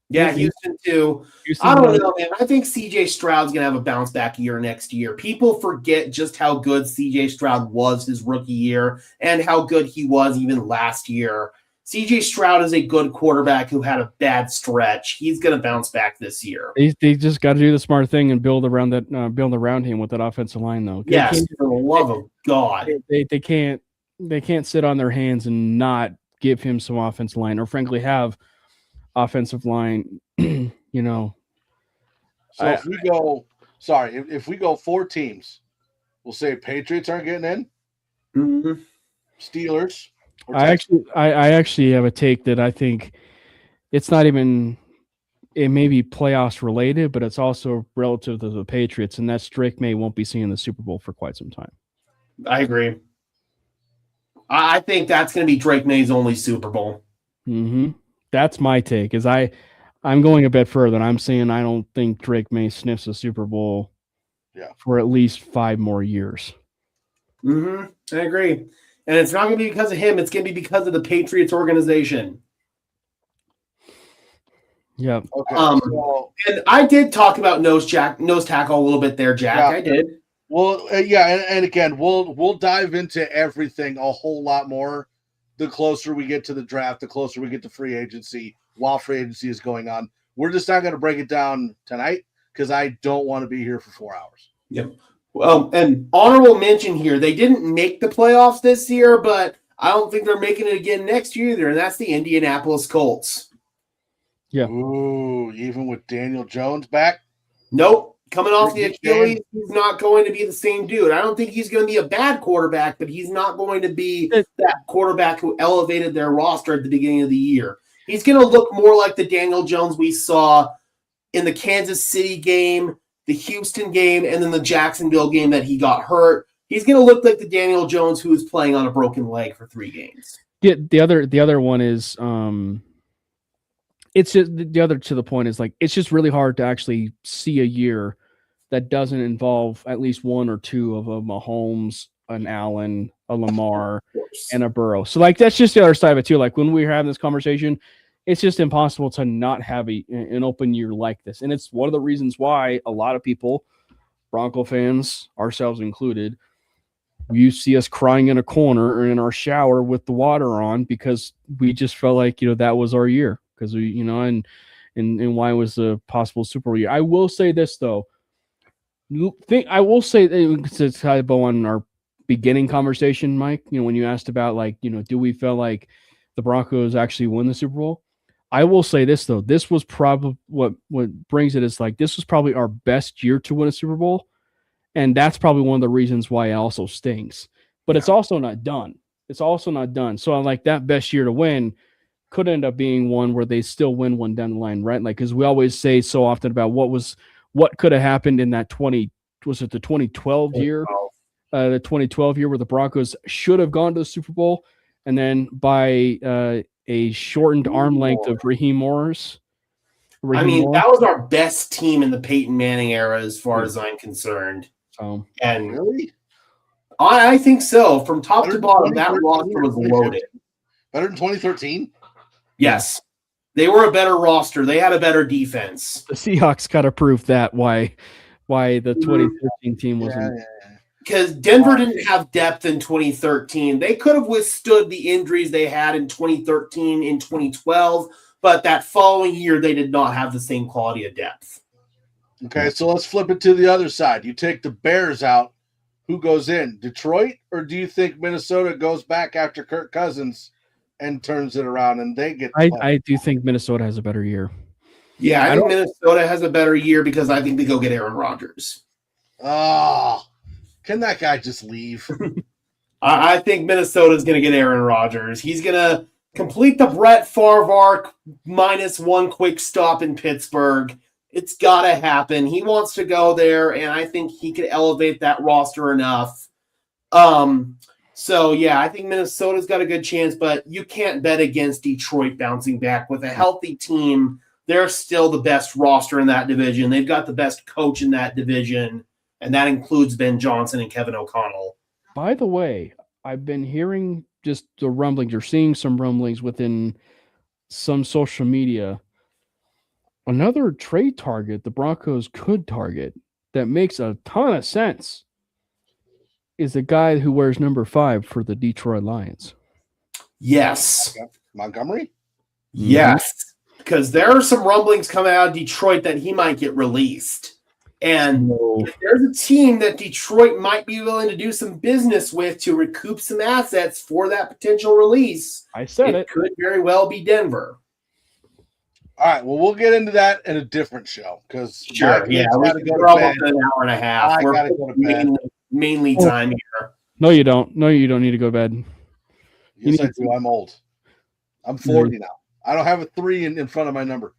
Yeah, Houston too. I don't know, man. I think CJ Stroud's going to have a bounce back year next year. People forget just how good CJ Stroud was his rookie year and how good he was even last year. CJ Stroud is a good quarterback who had a bad stretch. He's going to bounce back this year. They just got to do the smart thing and build around him with that offensive line, though. Yes, for the love of God. They can't sit on their hands and not give him some offensive line, or frankly have offensive line. So if we go 4 teams, we'll say Patriots aren't getting in. Mm-hmm. Steelers. I actually have a take that I think it's not even. It may be playoffs related, but it's also relative to the Patriots, and that's Drake May won't be seeing the Super Bowl for quite some time. I agree. I think that's going to be Drake May's only Super Bowl. Mm-hmm. That's my take. I'm going a bit further. I'm saying I don't think Drake May sniffs a Super Bowl for at least 5 more years. Mm-hmm. I agree. And it's not going to be because of him. It's going to be because of the Patriots organization. Yeah. Okay. And I did talk about nose tackle a little bit there, Jack. Yeah. I did. Well, and again, we'll dive into everything a whole lot more the closer we get to the draft, the closer we get to free agency, while free agency is going on. We're just not going to break it down tonight because I don't want to be here for 4 hours. Yep. And honorable mention here, they didn't make the playoffs this year, but I don't think they're making it again next year either, and that's the Indianapolis Colts. Yeah. Ooh, even with Daniel Jones back? Nope. Coming off the Achilles, he's not going to be the same dude. I don't think he's going to be a bad quarterback, but he's not going to be that quarterback who elevated their roster at the beginning of the year. He's going to look more like the Daniel Jones we saw in the Kansas City game, the Houston game, and then the Jacksonville game that he got hurt. He's going to look like the Daniel Jones who is playing on a broken leg for 3 games. Yeah, the other one is it's just the other to the point is like it's just really hard to actually see a year that doesn't involve at least 1 or 2 of a Mahomes, an Allen, a Lamar, and a Burrow. So like that's just the other side of it too. Like when we were having this conversation, it's just impossible to not have an open year like this. And it's one of the reasons why a lot of people, Bronco fans, ourselves included, you see us crying in a corner or in our shower with the water on because we just felt like, that was our year. Because we, and why was a possible Super Bowl year. I will say this though. I will say to type on our beginning conversation, Mike, when you asked about do we feel like the Broncos actually win the Super Bowl? I will say this though. This was probably what brings it is this was probably our best year to win a Super Bowl. And that's probably one of the reasons why it also stings. But it's also not done. So like that best year to win could end up being one where they still win one down the line, right? Like, because we always say so often about what could have happened in that 2012 year? The 2012 year where the Broncos should have gone to the Super Bowl. And then by a shortened arm length of Raheem Morris. That was our best team in the Peyton Manning era as far as I'm concerned. And really? I think so. From top to bottom, that roster was loaded. Better than 2013? Yes. They were a better roster. They had a better defense. The Seahawks got to prove that why the 2013 team wasn't. Because Denver didn't have depth in 2013. They could have withstood the injuries they had in 2013, in 2012, but that following year, they did not have the same quality of depth. Okay, so let's flip it to the other side. You take the Bears out. Who goes in? Detroit? Or do you think Minnesota goes back after Kirk Cousins and turns it around and they get I do think Minnesota has a better year. Yeah, I think Minnesota has a better year because I think they go get Aaron Rodgers. Oh, can that guy just leave? I think Minnesota's going to get Aaron Rodgers. He's going to complete the Brett Favre arc -1 quick stop in Pittsburgh. It's got to happen. He wants to go there, and I think he could elevate that roster enough. So, yeah, I think Minnesota's got a good chance, but you can't bet against Detroit bouncing back. With a healthy team, they're still the best roster in that division. They've got the best coach in that division, and that includes Ben Johnson and Kevin O'Connell. By the way, I've been hearing just the rumblings, or seeing some rumblings within some social media. Another trade target the Broncos could target that makes a ton of sense is the guy who wears number 5 for the Detroit Lions. Yes. Montgomery? Yes. Because there are some rumblings coming out of Detroit that he might get released. And if there's a team that Detroit might be willing to do some business with to recoup some assets for that potential release, I said it. could very well be Denver. All right, well, we'll get into that in a different show because Sure, yeah, we're almost an hour and a half. I gotta go to bed. Mainly time here. No, you don't. No, you don't need to go to bed. Yes, I do. I'm old. I'm 40 now. I don't have a 3 in front of my number.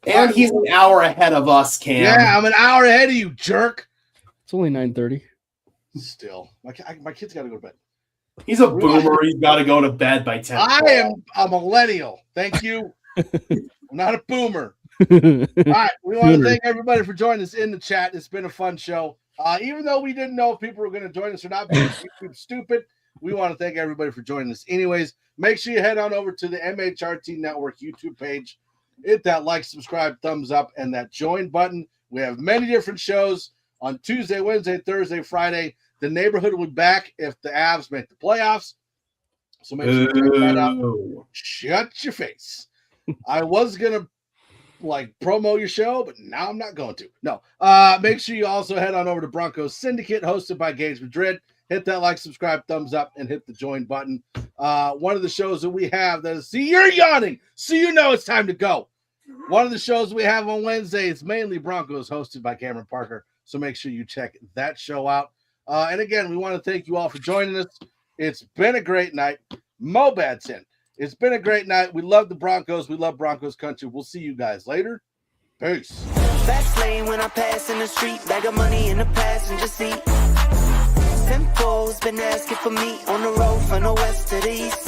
And he's an hour ahead of us, Cam. Yeah, I'm an hour ahead of you, jerk. It's only 9:30. Still, my kid's got to go to bed. He's a boomer. He's got to go to bed by 10. I am a millennial. Thank you. I'm not a boomer. All right, we want to thank everybody for joining us in the chat. It's been a fun show. Even though we didn't know if people were going to join us or not because YouTube stupid, we want to thank everybody for joining us. Anyways, make sure you head on over to the MHRT Network YouTube page. Hit that like, subscribe, thumbs up, and that join button. We have many different shows on Tuesday, Wednesday, Thursday, Friday. The neighborhood will be back if the Avs make the playoffs. So make sure you check that out. Shut your face. I was going to promo your show, but now I'm not going to. No. Make sure you also head on over to Broncos Syndicate, hosted by Gage Madrid. Hit that like, subscribe, thumbs up, and hit the join button. One of the shows that we have that is, see, you're yawning, so you know it's time to go. One of the shows we have on Wednesday is mainly Broncos, hosted by Cameron Parker. So make sure you check that show out. And again, we want to thank you all for joining us. It's been a great night. Mo Badson. It's been a great night. We love the Broncos. We love Broncos country. We'll see you guys later. Peace. Fast lane when I pass in the street. Bag of money in the passenger seat. Simcoe's been asking for me on the road from the west to the east.